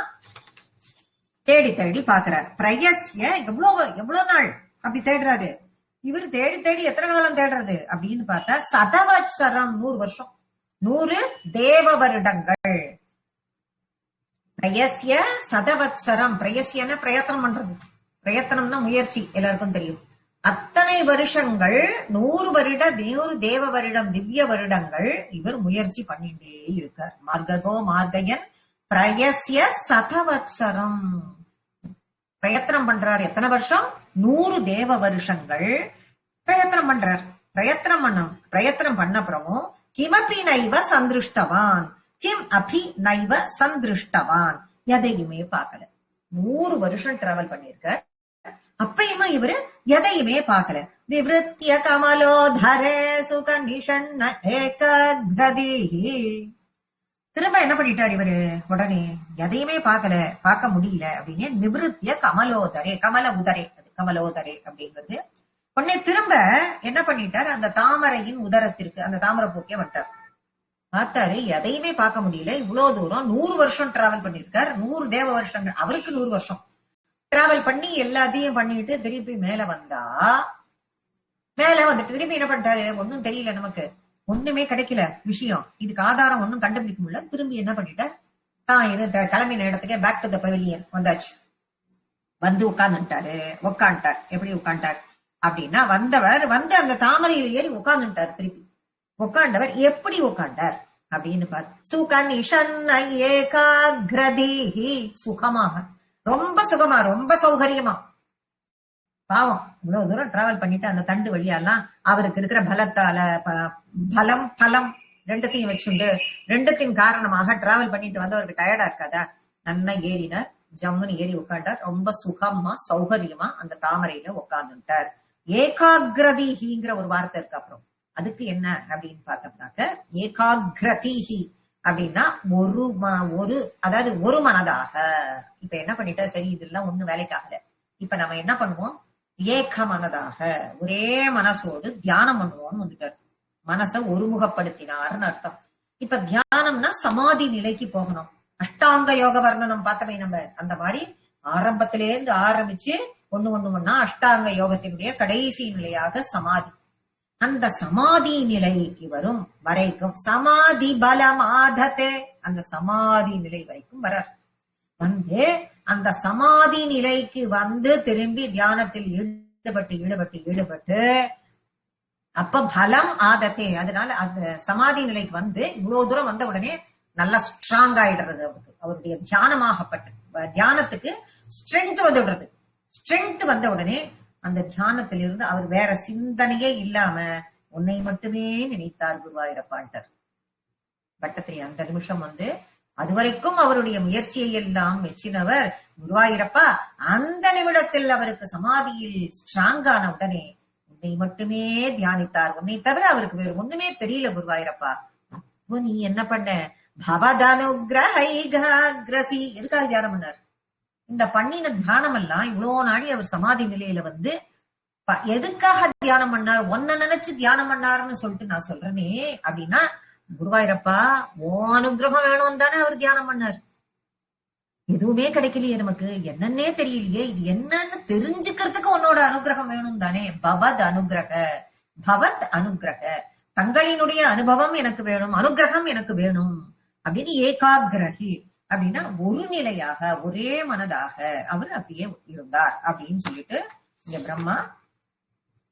தேடி தேடி பாக்குறார். பிரயஸ்ய எவ்வளவு நாள் அப்படி தேடுறாரு. இவரு தேடி தேடி எத்தனை காலம் தேடுறது அப்படின்னு பார்த்தா சதவத்சரம் 100 வருஷம், 100 தேவ வருடங்கள். பிரயஸ்ய சதவத்சரம். பிரயஸ்யன பிரயத்தனம் பண்றது, பிரயத்தனம்னா முயற்சி, எல்லாருக்கும் தெரியும். அத்தனை வருஷங்கள் 100 வருட 100 தேவ வருடம் திவ்ய வருடங்கள் இவர் முயற்சி பண்ணிட்டே இருக்கார். மார்ககோ மார்கயன் பிரயஸ்ய சதவத்சரம். பிரயத்தனம் பண்றார். எத்தனை வருஷம்? 100 தேவ வருஷங்கள் பிரயத்தனம் பண்றார். பிரயத்தனம் பண்ணப்புறமும் கிமபி நைவ சந்திருஷ்டவான், கிம் அபி நைவ சந்திருஷ்டவான், எதையுமே பார்க்கல. 100 வருஷம் டிராவல் பண்ணிருக்க, அப்பயுமா இவரு எதையுமே பார்க்கல. நிவ்ருத்ய கமலோதர சுக நிஷண்ண ஏகாக்ரதிஹி. திரும்ப என்ன பண்ணிட்டார் இவரு? உடனே எதையுமே பார்க்க முடியல அப்படின்னு நிவிருத்திய கமலோதரே, கமல உதரே, அது கமலோதரே அப்படிங்கிறது. உடனே திரும்ப என்ன பண்ணிட்டார், அந்த தாமரையின் உதரத்திற்கு, அந்த தாமரை போக்கே வந்துட்டார். பார்த்தாரு, எதையுமே பார்க்க முடியல. இவ்வளவு தூரம் 100 வருஷம் டிராவல் பண்ணிருக்கார். 100 தேவ வருஷங்கள், அவருக்கு 100 வருஷம் டிராவல் பண்ணி எல்லாத்தையும் பண்ணிட்டு திருப்பி மேல வந்துட்டு திருப்பி என்ன பண்ணிட்டாரு, ஒன்னும் தெரியல, நமக்கு ஒண்ணுமே கிடைக்கல விஷயம், இதுக்கு ஆதாரம் ஒன்னும் கண்டுபிடிக்க முடியல. திரும்பி என்ன பண்ணிட்டார், தான் கிளம்பின இடத்துக்கே பேக் டு த பவிலியன் வந்தாச்சு. வந்து உட்காந்துட்டார். எப்படி உட்காந்துட்டார் அப்படின்னா, வந்தவர் அந்த தாமரையில் ஏறி உட்கார்ந்துட்டார். திருப்பி உட்காண்டவர் எப்படி உட்காண்டார் அப்படின்னு பார்த்து, சுகநிஷன்ன ஏகாக்ரதிஹி, சுகமாக, ரொம்ப சுகமா, ரொம்ப சௌகரியமா. பாவம் இவ்வளவு தூரம் டிராவல் பண்ணிட்டு அந்த தண்டு வழியாலாம் அவருக்கு இருக்கிற பலத்தால, பலம் ரெண்டுத்தையும் வச்சுண்டு, ரெண்டுத்தின் காரணமாக டிராவல் பண்ணிட்டு வந்தவருக்கு டயர்டா இருக்காதா, நல்லா ஏறினார், ஜம்முன்னு ஏறி உட்காண்டார். ரொம்ப சுகமா சௌகரியமா அந்த தாமரையில உட்கார்ந்துட்டார். ஏகாக்ரதிஹிங்கிற ஒரு வார்த்தை இருக்கு. அப்புறம் அதுக்கு என்ன அப்படின்னு பார்த்தோம்னாக்க, ஏகாக்ரதிஹி அப்படின்னா அதாவது ஒரு மனதாக. இப்ப என்ன பண்ணிட்டா, சரி இதெல்லாம் ஒண்ணு வேலைக்கு ஆகல, இப்ப நம்ம என்ன பண்ணுவோம், ஏக மனதாக ஒரே மனசோடு தியானம் பண்ணுவோம்னு வந்துட்டார். மனசை ஒருமுகப்படுத்தினார்னு அர்த்தம். இப்ப தியானம்னா சமாதி நிலைக்கு போகணும். அஷ்டாங்க யோக வர்ணனம் பார்த்தவை நம்ம, அந்த மாதிரி ஆரம்பத்திலேருந்து ஆரம்பிச்சு ஒண்ணு அஷ்டாங்க யோகத்தினுடைய கடைசி நிலையாக சமாதி. அந்த சமாதி நிலைக்கு வரும் வரைக்கும் சமாதி பலம் ஆததே, அந்த சமாதி நிலை வரைக்கும் வர அந்த சமாதி நிலைக்கு திரும்பி தியானத்தில் ஈடுபட்டு அப்ப பலம் ஆதத்தே. அதனால அந்த சமாதி நிலைக்கு இவ்வளவு தூரம் வந்த உடனே நல்லா ஸ்ட்ராங் ஆயிடுறது. அவருடைய தியானத்துக்கு ஸ்ட்ரென்த் வந்து விடுறது. ஸ்ட்ரென்த் வந்த உடனே அந்த தியானத்திலிருந்து அவர் வேற சிந்தனையே இல்லாம உன்னை மட்டுமே நினைத்தார் குருவாயூரப்பான்ட்டார் பட்டத்திரி. அந்த நிமிஷம் அதுவரைக்கும் அவருடைய முயற்சியை எல்லாம் மெச்சினவர் குருவாயூரப்பா. அந்த நிமிடத்தில் அவருக்கு சமாதியில் ஸ்ட்ராங்கான உடனே உன்னை மட்டுமே தியானித்தார். உன்னை தவிர அவருக்கு வேறு ஒண்ணுமே தெரியல குருவாயூரப்பா. நீ என்ன பண்ண, பவதனுக்ரஹைகாக்ரசி, எதுக்காக தியானம் பண்ணார்? இந்த பண்ணின தியானம் எல்லாம் இவ்வளவு நாடி அவர் சமாதி நிலையில வந்து எதுக்காக தியானம் பண்ணார், ஒன்ன நினைச்சு தியானம் பண்ணாருன்னு சொல்லிட்டு நான் சொல்றேனே அப்படின்னா, குருவாயிரப்பா ஓ அனுகிரகம் வேணும் தானே அவர் தியானம் பண்ணார். எதுவுமே கிடைக்கலையே, நமக்கு என்னன்னே தெரியலையே, இது என்னன்னு தெரிஞ்சுக்கிறதுக்கு உன்னோட அனுகிரகம் வேணும் தானே. பவத் அனுகிரக தங்களினுடைய அனுபவம் எனக்கு வேணும், அனுகிரகம் எனக்கு வேணும் அப்படின்னு ஏகாகிரகி அப்படின்னா ஒரு நிலையாக ஒரே மனதாக அவர் அப்படியே இருந்தார் அப்படின்னு சொல்லிட்டு இங்க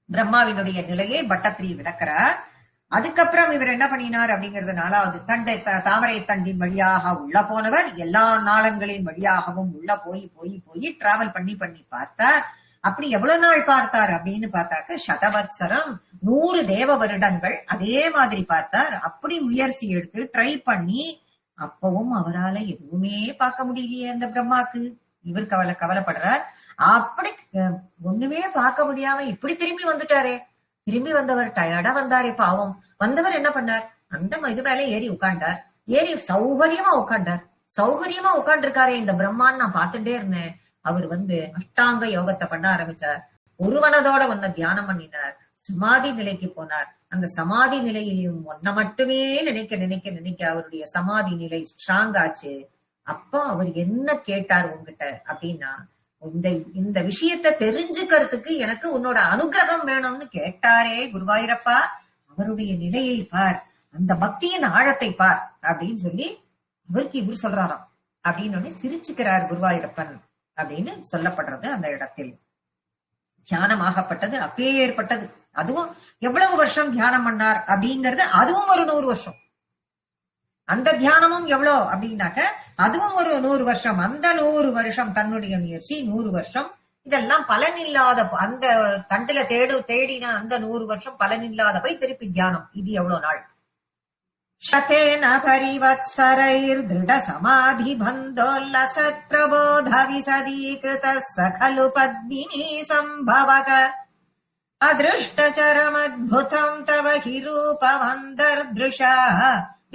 பிரம்மாவினுடைய நிலையை பட்டத்திரி விளக்கிறார். அதுக்கப்புறம் இவர் என்ன பண்ணினார் அப்படிங்கறது, 4வது தாமரை தண்டின் வழியாக உள்ள போனவர் எல்லா நாளங்களின் வழியாகவும் உள்ள போய் டிராவல் பண்ணி பார்த்தார். அப்படி எவ்வளவு நாள் பார்த்தார் அப்படின்னு பார்த்தாக்க சதவத்சரம் 100 தேவ வருடங்கள் அதே மாதிரி பார்த்தார். அப்படி முயற்சி எடுத்து ட்ரை பண்ணி அப்பவும் அவரால எதுவுமே பார்க்க முடியலையே அந்த பிரம்மாக்கு. இவர் கவலைப்படுறார். அப்படி ஒண்ணுமே பார்க்க முடியாம இப்படி திரும்பி வந்துட்டாரே. திரும்பி வந்தவர் டயர்டா வந்தாரே பாவம். வந்தவர் என்ன பண்ணார், அந்த இது மேல ஏறி உட்காண்டார். ஏறி சௌகரியமா உட்காண்டிருக்காரே இந்த பிரம்மான்னு நான் பார்த்துட்டே இருந்தேன். அவர் வந்து அஷ்டாங்க யோகத்தை பண்ண ஆரம்பிச்சார். ஒருவனதோட ஒன்ன தியானம் பண்ணினார். சமாதி நிலைக்கு போனார். அந்த சமாதி நிலையிலும் ஒன்ன மட்டுமே நினைக்க அவருடைய சமாதி நிலை ஸ்ட்ராங் ஆச்சு. அப்போ அவர் என்ன கேட்டார் உங்ககிட்ட அப்படின்னா, இந்த விஷயத்தை தெரிஞ்சுக்கிறதுக்கு எனக்கு உன்னோட அனுகிரகம் வேணும்னு கேட்டாரே குருவாயிரப்பா, அவருடைய நிலையை பார், அந்த பக்தியின் ஆழத்தை பார் அப்படின்னு சொல்லி அவருக்கு இவர் சொல்றாராம். அப்படின்னு சிரிச்சுக்கிறார் குருவாயிரப்பன் அப்படின்னு சொல்லப்படுறது. அந்த இடத்தில் தியானமாகப்பட்டது அப்பேற்பட்டது. அதுவும் எவ்வளவு வருஷம் தியானம் பண்ணார் அப்படிங்கறது, அதுவும் ஒரு 100 வருஷம். அந்த தியானமும் எவ்வளவு அப்படின்னாக்க அதுவும் ஒரு 100 வருஷம். அந்த 100 வருஷம் தன்னுடைய முயற்சி 100 வருஷம். இதெல்லாம் பலனில்லாத அந்த தண்டுல தேடின அந்த 100 வருஷம் பலனில்லாத போய் திருப்பி தியானம். இது எவ்வளவு நாள்? ஷதேன பரிவத்சரைர் திருட சமாதி பந்தோல்லசத் பிரபோத விசதீகிருத சகலு பத்மினி சம்பவக அதிருஷ்டச்சரமத்புதம் தவ ஹி ரூபமந்தர்திருஷா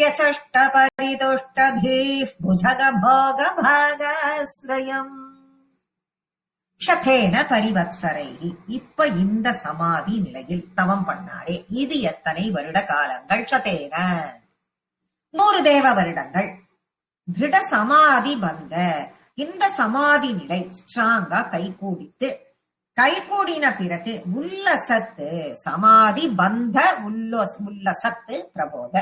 யசஷ்ட பரிதுஷ்டதீஃப் புஜக போக பாகாஸ்ரயம். ஷதேன பரிவத்சரை, இப்ப இந்த சமாதி நிலையில் தவம் பண்ணாரே, இது எத்தனை வருட காலங்கள்? ஷதேன 100 தேவ வருடங்கள். திருட சமாதி பந்த, இந்த சமாதி நிலை ஸ்ட்ராங்கா கைகூடின பிறகு உல்லசத்து சமாதி பந்த உல்லசத்து பிரபோத.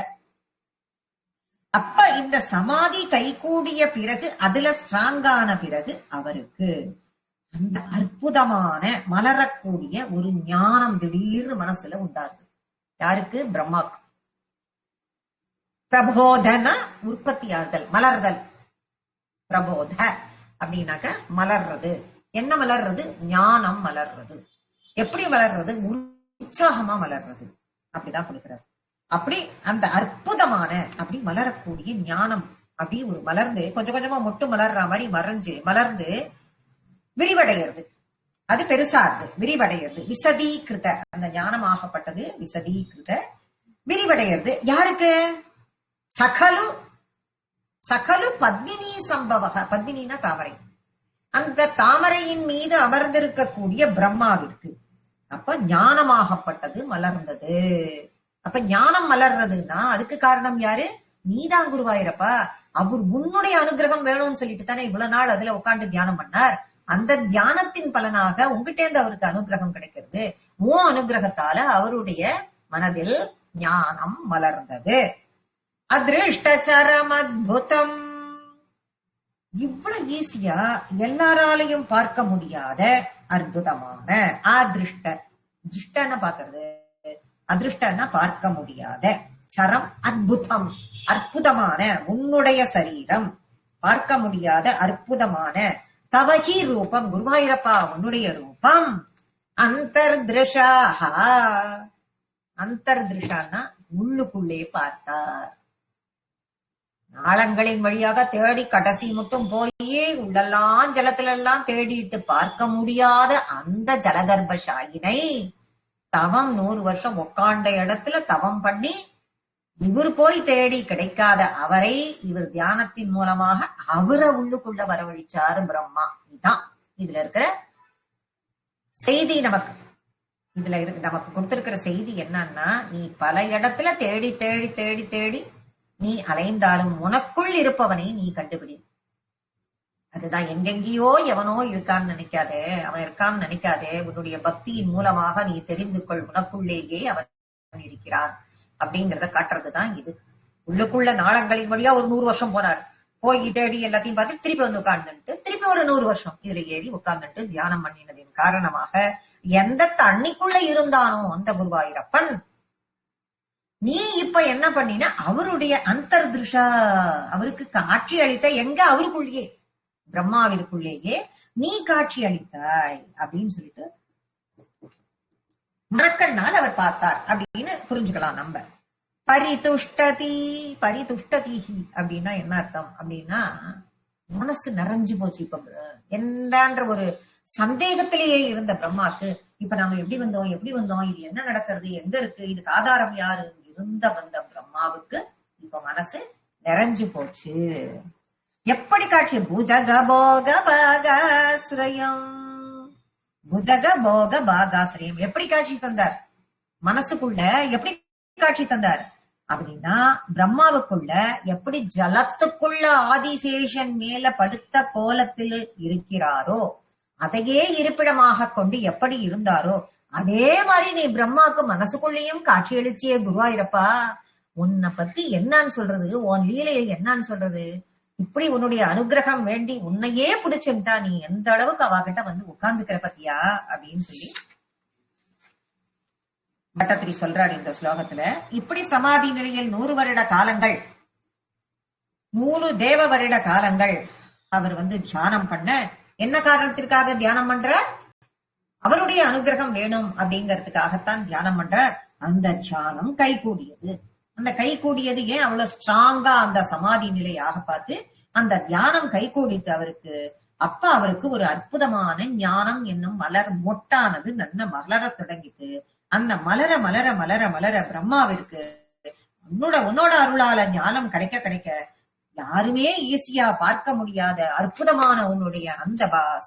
அப்ப இந்த சமாதி கைகூடிய பிறகு அதுல ஸ்ட்ராங்கான பிறகு அவருக்கு அந்த அற்புதமான மலரக்கூடிய ஒரு ஞானம் திடீர்னு மனசுல உண்டாருது. யாருக்கு? பிரம்மாக்கு. பிரபோதன உற்பத்தியாதல், மலர்தல். பிரபோத அப்படின்னாக்க மலர்றது. என்ன மலர்றது? ஞானம் மலர்றது. எப்படி மலர்றது? உற்சாகமா மலர்றது. அப்படிதான் கொடுக்கிறார். அப்படி அந்த அற்புதமான அப்படி மலரக்கூடிய ஞானம் அப்படி ஒரு மலர்ந்து கொஞ்சம் கொஞ்சமா மொட்டு மலர்ற மாதிரி மலர்ந்து விரிவடைகிறது. அது பெருசாது விரிவடைகிறது. விசதீகிருத, அந்த ஞானமாகப்பட்டது விசதீகிருத விரிவடைகிறது. யாருக்கு? சகலு பத்மினி சம்பவக. பத்மினினா தாமரை. அந்த தாமரையின் மீது அமர்ந்திருக்கக்கூடிய பிரம்மாவிற்கு அப்ப ஞானமாகப்பட்டது மலர்ந்தது. அப்ப ஞானம் மலர்றதுன்னா அதுக்கு காரணம் யாரு? நீதான் குருவாயிரப்பா. அவர் உன்னுடைய அனுகிரகம் வேணும்னு சொல்லிட்டு தானே இவ்வளவு நாள் அதுல உட்காந்து தியானம் பண்ணார். அந்த தியானத்தின் பலனாக உங்ககிட்டேந்து அவருக்கு அனுகிரகம் கிடைக்கிறது. உன் அனுகிரகத்தால அவருடைய மனதில் ஞானம் மலர்ந்தது. அதிருஷ்டச்சரம் அத்புதம். இவ்வளவு ஈஸியா எல்லாராலையும் பார்க்க முடியாத அற்புதமான திருஷ்டன்னு பாக்குறது, அதிருஷ்டன்னா பார்க்க முடியாத, சரம் அத்புதம் அற்புதமான உன்னுடைய சரீரம், பார்க்க முடியாத அற்புதமான தவகி ரூபம் குருவாயிரப்பா உன்னுடைய ரூபம். அந்தர்திருஷாஹா, அந்தர்திருஷான்னா உள்ளுக்குள்ளே பார்த்தார். நாளங்களின் வழியாக தேடி கடைசி மட்டும் போய் உள்ளெல்லாம் ஜலத்துல எல்லாம் தேடிட்டு பார்க்க முடியாத அந்த ஜலகர்பசாயினை தவம் 100 வருஷம் உட்காண்ட இடத்துல தவம் பண்ணி இவர் போய் தேடி கிடைக்காத அவரை இவர் தியானத்தின் மூலமாக அவரை உள்ளுக்குள்ள வரவழிச்சாரு பிரம்மா. இதுதான் இதுல இருக்கிற செய்தி. நமக்கு கொடுத்திருக்கிற செய்தி என்னன்னா, நீ பல இடத்துல தேடி தேடி தேடி தேடி நீ அலைந்தாலும் உனக்குள் இருப்பவனை நீ கண்டுபிடி. அதுதான், எங்கெங்கேயோ எவனோ இருக்கான்னு நினைக்காதே, அவன் இருக்கான்னு நினைக்காதே. உன்னுடைய பக்தியின் மூலமாக நீ தெரிந்து கொள், உனக்குள்ளேயே அவன் இருக்கிறான் அப்படிங்கறத காட்டுறதுதான் இது. உள்ளுக்குள்ள நாளங்களின் வழியா ஒரு 100 வருஷம் போனார். போய் தேடி எல்லாத்தையும் பார்த்து திருப்பி வந்து உட்கார்ந்துட்டு திருப்பி ஒரு 100 வருஷம் இதுல ஏறி உட்கார்ந்துட்டு தியானம் பண்ணினதின் காரணமாக எந்த தண்ணிக்குள்ள இருந்தானோ அந்த குருவாயூரப்பன், நீ இப்ப என்ன பண்ணின, அவருடைய அந்தர்திருஷா, அவருக்கு காட்சி அளித்த எங்க, அவருக்குள்ளேயே பிரம்மாவிற்குள்ளேயே நீ காட்சி அளித்தாய் அப்படின்னு சொல்லிட்டு மரக்கண்ணால் அவர் பார்த்தார் அப்படின்னு புரிஞ்சுக்கலாம் நம்ம. பரிதுஷ்டதீஹி அப்படின்னா என்ன அர்த்தம் அப்படின்னா, மனசு நிறைஞ்சு போச்சு. இப்ப என்னன்ற ஒரு சந்தேகத்திலேயே இருந்த பிரம்மாக்கு, இப்ப நாம எப்படி வந்தோம், இது என்ன நடக்கிறது, எங்க இருக்கு, இதுக்கு ஆதாரம் யாரு வந்த பிரம்மாவுக்கு இப்ப மனசு நிறைஞ்சு போச்சு. எப்படி காட்சி, புஜக போக பாகாசிரயம், புஜக போக பாகாசிரயம் எப்படி காட்சி தந்தார், மனசுக்குள்ள எப்படி காட்சி தந்தார் அப்படின்னா, பிரம்மாவுக்குள்ள எப்படி ஜலத்துக்குள்ள ஆதிசேஷன் மேல படுத்த கோலத்தில் இருக்கிறாரோ, அதையே இருப்பிடமாக கொண்டு எப்படி இருந்தாரோ அதே மாதிரி நீ பிரம்மாவுக்கு மனசுக்குள்ளேயும் காட்சி அளிச்சியே குருவாயிரப்பா. உன்னை பத்தி என்னன்னு சொல்றது, உன் லீலையை என்னன்னு சொல்றது, இப்படி உன்னுடைய அனுகிரகம் வேண்டி உன்னையே பிடிச்சுட்டா நீ எந்த அளவுக்கு அவகிட்ட வந்து உட்கார்ந்துக்கிற பத்தியா அப்படின்னு சொல்லி பட்டத்திரி சொல்றாரு இந்த ஸ்லோகத்துல. இப்படி சமாதி நிலையில் 100 வருட காலங்கள், 100 தேவ வருட காலங்கள் அவர் வந்து தியானம் பண்ண, என்ன காரணத்திற்காக தியானம் பண்ற, அவருடைய அனுகிரகம் வேணும் அப்படிங்கறதுக்காகத்தான் தியானம் பண்ற. அந்த தியானம் கைகூடியது. அந்த கைகூடியது ஏன் அவ்வளவு ஸ்ட்ராங்கா அந்த சமாதி நிலையாக பார்த்து அந்த தியானம் கைகூடித்து அவருக்கு. அப்ப அவருக்கு ஒரு அற்புதமான ஞானம் என்னும் மலர் மொட்டானது நல்ல மலர தொடங்கிட்டு, அந்த மலர மலர மலர மலர பிரம்மாவிற்கு உன்னோட அருளால ஞானம் கிடைக்க கிடைக்க யாருமே ஈஸியா பார்க்க முடியாத அற்புதமான உன்னுடைய அந்த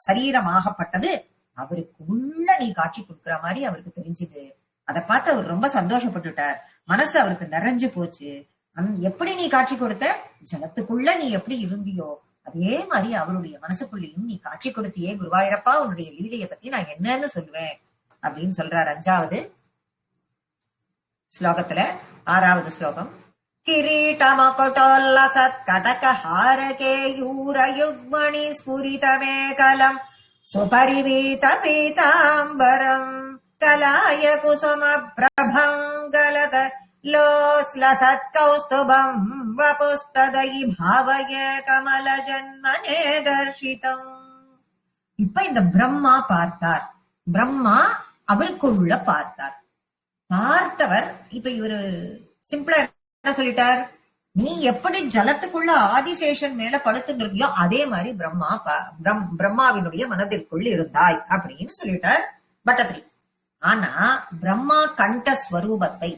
சரீரமாகப்பட்டது அவருக்கு உள்ள நீ காட்சி கொடுக்கிற மாதிரி அவருக்கு தெரிஞ்சுது. அதை பார்த்து அவர் ரொம்ப சந்தோஷப்பட்டுட்டார். மனசு அவருக்கு நிறைஞ்சு போச்சு. எப்படி நீ காட்சி கொடுத்த, ஜலத்துக்குள்ள நீ எப்படி இருந்தியோ அதே மாதிரி அவருடைய மனசுக்குள்ளேயும் நீ காட்சி கொடுத்தியே குருவாயிரப்பா. உன்னுடைய லீலையை பத்தி நான் என்னன்னு சொல்லுவேன் அப்படின்னு சொல்றார் 5வது ஸ்லோகத்துல. 6வது ஸ்லோகம். கிரீடமகுடோல்லசத் கடக ஹாரகேயூரயுக்மணி ஸ்புரிதமேகலம் சுபரிவீத பீதாம்பரம் கலாய குசும பிரபங்கலத லோஸ்லசத் கௌஸ்துபம் வபுஸ்ததயி பாவய கமல ஜன்மனே தர்ஷிதம். இப்ப இந்த பிரம்மா பார்த்தார். பிரம்மா அவருக்குள்ள பார்த்தார். பார்த்தவர் இப்ப இவரு சிம்பிளா என்ன சொல்லிட்டார், நீ எப்படி ஜலத்துக்குள்ள ஆதிசேஷன் மேல படுத்துட்டு இருக்கியோ அதே மாதிரி பிரம்மாவினுடைய மனதிற்குள் இருந்தாய் அப்படின்னு சொல்லிட்டார் பட்டத்திரி. ஆனா பிரம்மா கண்ட ஸ்வரூபத்தை,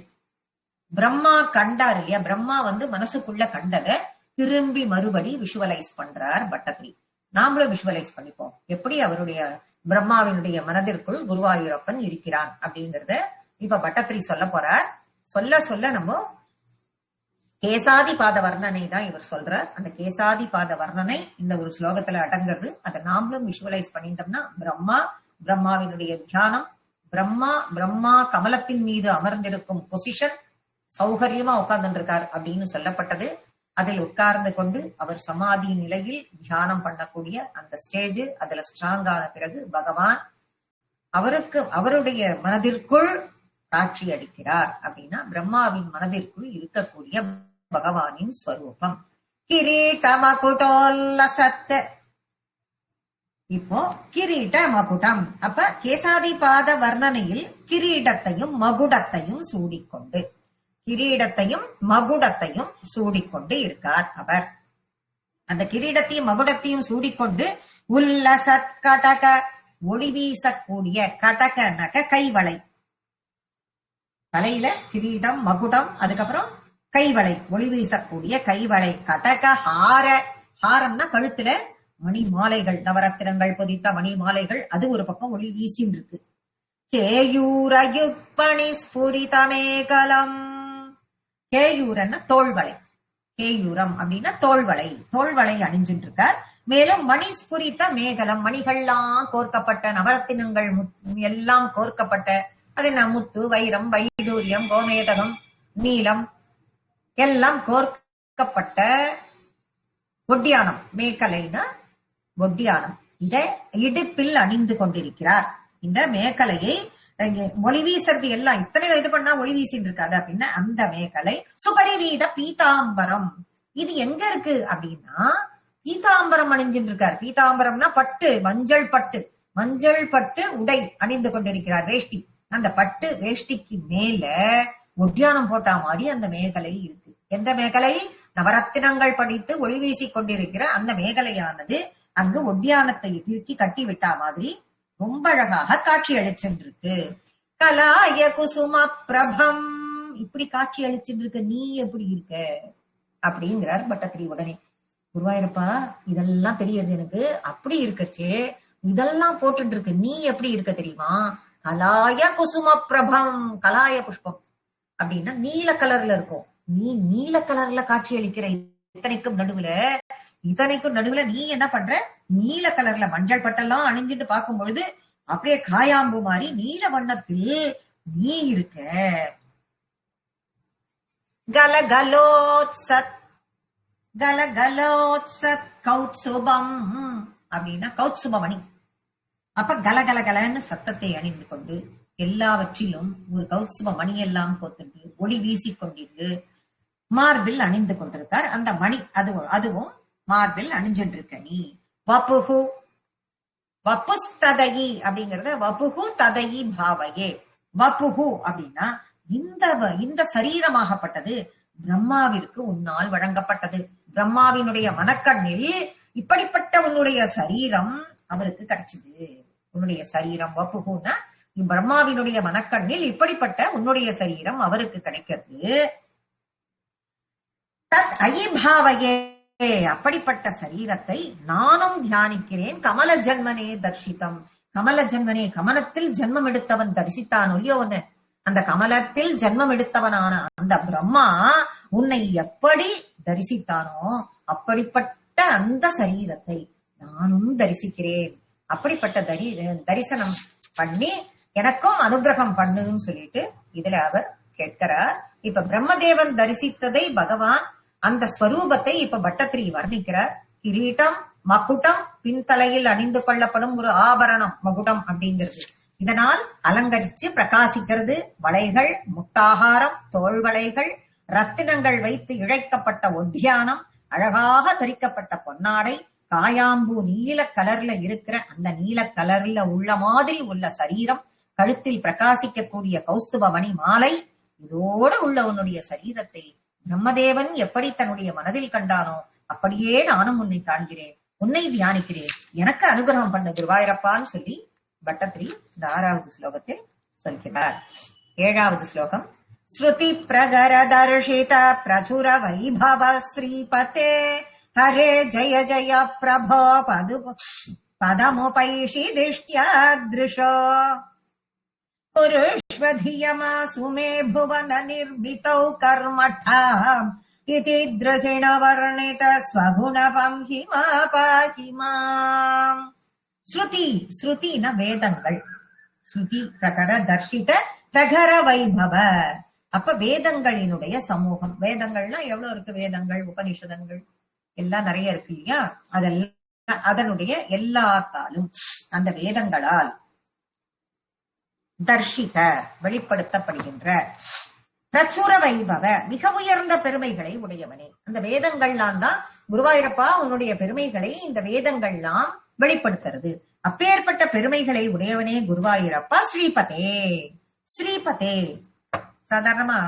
பிரம்மா கண்டார் இல்லையா, பிரம்மா வந்து மனசுக்குள்ள கண்டதை திரும்பி மறுபடி விஷுவலைஸ் பண்றார் பட்டத்திரி. நாமளும் விஷுவலைஸ் பண்ணிப்போம் எப்படி அவருடைய பிரம்மாவினுடைய மனதிற்குள் குருவாயூரப்பன் இருக்கிறான் அப்படிங்கறத இப்ப பட்டத்திரி சொல்ல போறார். சொல்ல சொல்ல நம்ம கேசாதி பாத வர்ணனை தான் இவர் சொல்றார். அந்த கேசாதி பாத வர்ணனை இந்த ஒரு ஸ்லோகத்துல அடங்கிறது. அதை நாமளும் விஷுவலைஸ் பண்ணிட்டோம்னா பிரம்மாவினுடைய தியானம், பிரம்மா கமலத்தின் மீது அமர்ந்திருக்கும் பொசிஷன், சௌகரியமா உட்கார்ந்து இருக்கார் அப்படின்னு சொல்லப்பட்டது. அதில் உட்கார்ந்து கொண்டு அவர் சமாதி நிலையில் தியானம் பண்ணக்கூடிய அந்த ஸ்டேஜ், அதுல ஸ்ட்ராங்கான பிறகு பகவான் அவருடைய மனதிற்குள் காட்சி அளிக்கிறார். அப்படின்னா பிரம்மாவின் மனதிற்குள் இருக்கக்கூடிய பகவானின் ஸ்வரூபம். கிரீட மகுடோல்லசத். இப்போ கிரீட மகுடம், அப்ப கேசாதி பாத வர்ணனையில் கிரீடத்தையும் மகுடத்தையும் சூடிக்கொண்டு, கிரீடத்தையும் மகுடத்தையும் சூடிக்கொண்டு இருக்கார் அவர். அந்த கிரீடத்தையும் மகுடத்தையும் சூடிக்கொண்டு உல்லசத் கடக, ஒளி வீசக்கூடிய, கடக நக கைவளை, தலையில கிரீடம் மகுடம், அதுக்கப்புறம் கைவளை, ஒளி வீசக்கூடிய கைவளை, கடக ஹார, ஹாரம்னா கழுத்துல மணி மாலைகள், நவரத்தினங்கள் பொதித்த மணி மாலைகள், அது ஒரு பக்கம் ஒளி வீசின்னு இருக்கு. கேயூரயுப்பணி ஸ்புரிதமேகலம், கேயூரன்னா தோள்வளை, கேயூரம் அப்படின்னா தோள்வளை, தோள்வளை அணிஞ்சுட்டு இருக்கார். மேலும் மணி ஸ்புரித்த மேகலம், மணிகள்லாம் கோர்க்கப்பட்ட, நவரத்தினங்கள் எல்லாம் கோர்க்கப்பட்ட, அது முத்து, வைரம், வைடூரியம், கோமேதகம், நீலம் எல்லாம் கோர்க்கப்பட்ட ஒட்டியானம், மேகலைனா ஒட்டியானம், இத இடுப்பில் அணிந்து கொண்டிருக்கிறார். இந்த மேகலையை ஒளி வீசுறது எல்லாம் இத்தனை இது பண்ணா ஒளி வீசின்னு இருக்காது அப்படின்னா அந்த மேகலை. சுபரிவீத பீதாம்பரம், இது எங்க இருக்கு அப்படின்னா பீதாம்பரம் அணிஞ்சுட்டு இருக்கார். பீதாம்பரம்னா பட்டு, மஞ்சள் பட்டு, மஞ்சள் பட்டு உடை அணிந்து கொண்டிருக்கிறார், வேஷ்டி. அந்த பட்டு வேஷ்டிக்கு மேல ஒட்டியானம் போட்டா மாதிரி அந்த மேகலை இருக்கு. எந்த மேகலை? நவரத்தினங்கள் படித்து ஒளி வீசிக் கொண்டிருக்கிற அந்த மேகலையானது அங்கு ஒட்டியானத்தை இறுக்கி கட்டி விட்டா மாதிரி ரொம்ப அழகாக காட்சி அளிச்சுருக்கு. கலாய குசும பிரபம், இப்படி காட்சி அளிச்சுட்டு இருக்க நீ எப்படி இருக்க அப்படிங்கிறார் பட்டத்திரி. உடனே குருவாயூரப்பா இதெல்லாம் தெரியுது எனக்கு, அப்படி இருக்கச்சே இதெல்லாம் போட்டுட்டு இருக்கு, நீ எப்படி இருக்க தெரியுமா? கலாய குசும பிரபம், கலாய புஷ்பம் அப்படின்னா நீல கலர்ல இருக்கும், நீ நீல கலர்ல காட்சி அளிக்கிற. இத்தனைக்கும் நடுவுல நீ என்ன பண்ற? நீல கலர்ல மஞ்சள் பட்டெல்லாம் அணிஞ்சிட்டு பார்க்கும் பொழுது அப்படியே காயாம்பு மாதிரி நீல வண்ணத்தில் நீ இருக்க. கலகலோத்சத், கலகலோத்சத் கௌத்சுபம் அப்படின்னா கௌத்சுபமணி. அப்ப கலகலகலன்னு சத்தத்தை அணிந்து கொண்டு எல்லாவற்றிலும் ஒரு கௌத்சுப மணி எல்லாம் கோத்துட்டு ஒளி வீசிக்கொண்டிருக்கு மார்பில் அணிந்து கொண்டிருக்கார். அந்த மணி அதுவும் மார்பில் அணிஞ்சிட்டு இருக்க நீ. வபுகு, வபுஸ்ததயி அப்படிங்கறத வபுகு ததயி பாவையே. வபுகு அப்படின்னா இந்த சரீரமாகப்பட்டது பிரம்மாவிற்கு உன்னால் வழங்கப்பட்டது. பிரம்மாவினுடைய மனக்கண்ணில் இப்படிப்பட்ட உன்னுடைய சரீரம் அவருக்கு கிடைச்சது. உன்னுடைய சரீரம் வப்புகுன்னா பிரம்மாவினுடைய மனக்கண்ணில் இப்படிப்பட்ட உன்னுடைய சரீரம் அவருக்கு கிடைக்கிறது. தத் அயிபாவையே, அப்படிப்பட்ட சரீரத்தை நானும் தியானிக்கிறேன். கமல ஜன்மனே தர்ஷிதம், கமல ஜன்மனே, கமலத்தில் ஜென்மம் எடுத்தவன் தரிசித்தான் இல்லையோ ஒன்னு, அந்த கமலத்தில் ஜென்மம் எடுத்தவனான அந்த பிரம்மா உன்னை எப்படி தரிசித்தானோ அப்படிப்பட்ட அந்த சரீரத்தை நானும் தரிசிக்கிறேன். அப்படிப்பட்ட தரிசனம் பண்ணி எனக்கும் அனுகிரகம் பண்ணுன்னு சொல்லிட்டு இதுல அவர் கேட்கிறார். இப்ப பிரம்மதேவன் தரிசித்ததை பகவான் அந்த ஸ்வரூபத்தை இப்ப பட்டத்திரி வர்ணிக்கிறார். கிரீட்டம், மகுடம், பின்தலையில் அணிந்து கொள்ளப்படும் ஒரு ஆபரணம் மகுடம் அப்படிங்கிறது. இதனால் அலங்கரிச்சு பிரகாசிக்கிறது. வளைகள், முட்டாகாரம், தோள்வளைகள், ரத்தினங்கள் வைத்து இழைக்கப்பட்ட ஒட்டியானம், அழகாக தரிக்கப்பட்ட பொன்னாடை, காயாம்பூ நீல கலர்ல இருக்கிற அந்த நீல கலர்ல உள்ள மாதிரி உள்ள சரீரம், கழுத்தில் பிரகாசிக்கக்கூடிய கௌஸ்துபமணி மாலை, இதோடு உள்ள உன்னுடைய சரீரத்தை பிரம்மதேவன் எப்படி தன்னுடைய மனதில் கண்டானோ அப்படியே நானும் உன்னை காண்கிறேன், உன்னை தியானிக்கிறேன், எனக்கு அனுகிரகம் பண்ண குருவாயூரப்பான்னு சொல்லி பட்டத்திரி இந்த 6வது ஸ்லோகத்தில் சொல்கிறார். 7வது ஸ்லோகம். ஸ்ருதி பிரகர தர்ஷித பிரச்சுர வைபவ ஸ்ரீபதே ஹரே ஜய ஜய பிரபோ பதமுபைஷி திஷ்ட்யாத்ருஷோ புருஷ்வதியமா சுமே புவன நிர்மிதௌ கர்மட்டாம் இதி த்ருகிண வர்ணித ஸ்வகுணவம் ஹிமா பாஹிமாம். ஸ்ருதி, ஸ்ருதின வேதங்கள், ஸ்ருதி பிரகர தர்ஷித பிரகர வைபவ. அப்ப வேதங்களினுடைய சமூகம். வேதங்கள்னா எவ்வளவு இருக்கு? வேதங்கள், உபனிஷதங்கள் எல்லாம் நிறைய இருக்கு இல்லையா? அதெல்லாம் அதனுடைய எல்லாத்தாலும் அந்த வேதங்களால் தர்ஷித வெளிப்படுத்தப்படுகின்ற பிரச்சுர வைபவ மிக உயர்ந்த பெருமைகளை உடையவனே. அந்த வேதங்கள்லாம் தான் குருவாயூரப்பா உன்னுடைய பெருமைகளை இந்த வேதங்கள்லாம் வெளிப்படுத்துறது. அப்பேற்பட்ட பெருமைகளை உடையவனே குருவாயூரப்பா ஸ்ரீபதே. ஸ்ரீபதே சாதாரணமா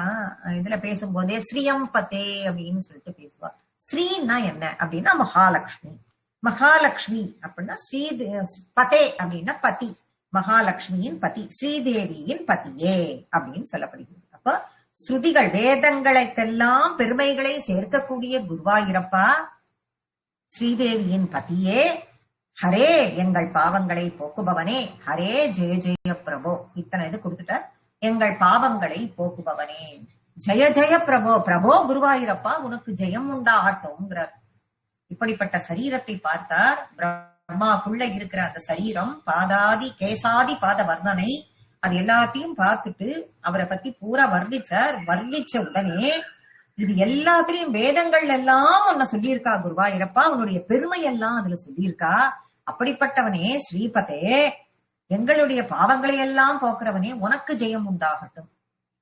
இதுல பேசும்போதே ஸ்ரீயம்பதே அப்படின்னு சொல்லிட்டு பேசுவா. ஸ்ரீன்னா என்ன அப்படின்னா மகாலட்சுமி. மகாலட்சுமி அப்படின்னா ஸ்ரீ பதே அப்படின்னா பதி, மகாலட்சுமியின் பதி, ஸ்ரீதேவியின் பதியே அப்படின்னு சொல்லப்படுகிறது. அப்ப ஸ்ருதிகள் வேதங்களுக்கெல்லாம் பெருமைகளை சேர்க்கக்கூடிய குருவாயூரப்பா, ஸ்ரீதேவியின் பதியே, ஹரே எங்கள் பாவங்களை போக்குபவனே, ஹரே ஜெய ஜெய பிரபோ, இத்தனை இது கொடுத்துட்டார். எங்கள் பாவங்களை போக்குபவனே, ஜெய ஜெய பிரபோ, பிரபோ குருவாயூரப்பா உனக்கு ஜெயம் உண்டாகட்டும்ங்கிறார். இப்படிப்பட்ட சரீரத்தை பார்த்தார். பிரம்மாக்குள்ள இருக்கிற அந்த சரீரம், பாதாதி கேசாதி பாத வர்ணனை, அது எல்லாத்தையும் பார்த்துட்டு அவரை பத்தி பூரா வர்ணிச்சார். வர்ணிச்ச உடனே இது எல்லாத்திலையும் வேதங்கள் எல்லாம் உன்னை சொல்லியிருக்கா குருவாயூரப்பா, உன்னுடைய பெருமை எல்லாம் அதுல சொல்லியிருக்கா. அப்படிப்பட்டவனே ஸ்ரீபதே, எங்களுடைய பாவங்களை எல்லாம் போக்குறவனே, உனக்கு ஜெயம் உண்டாகட்டும்,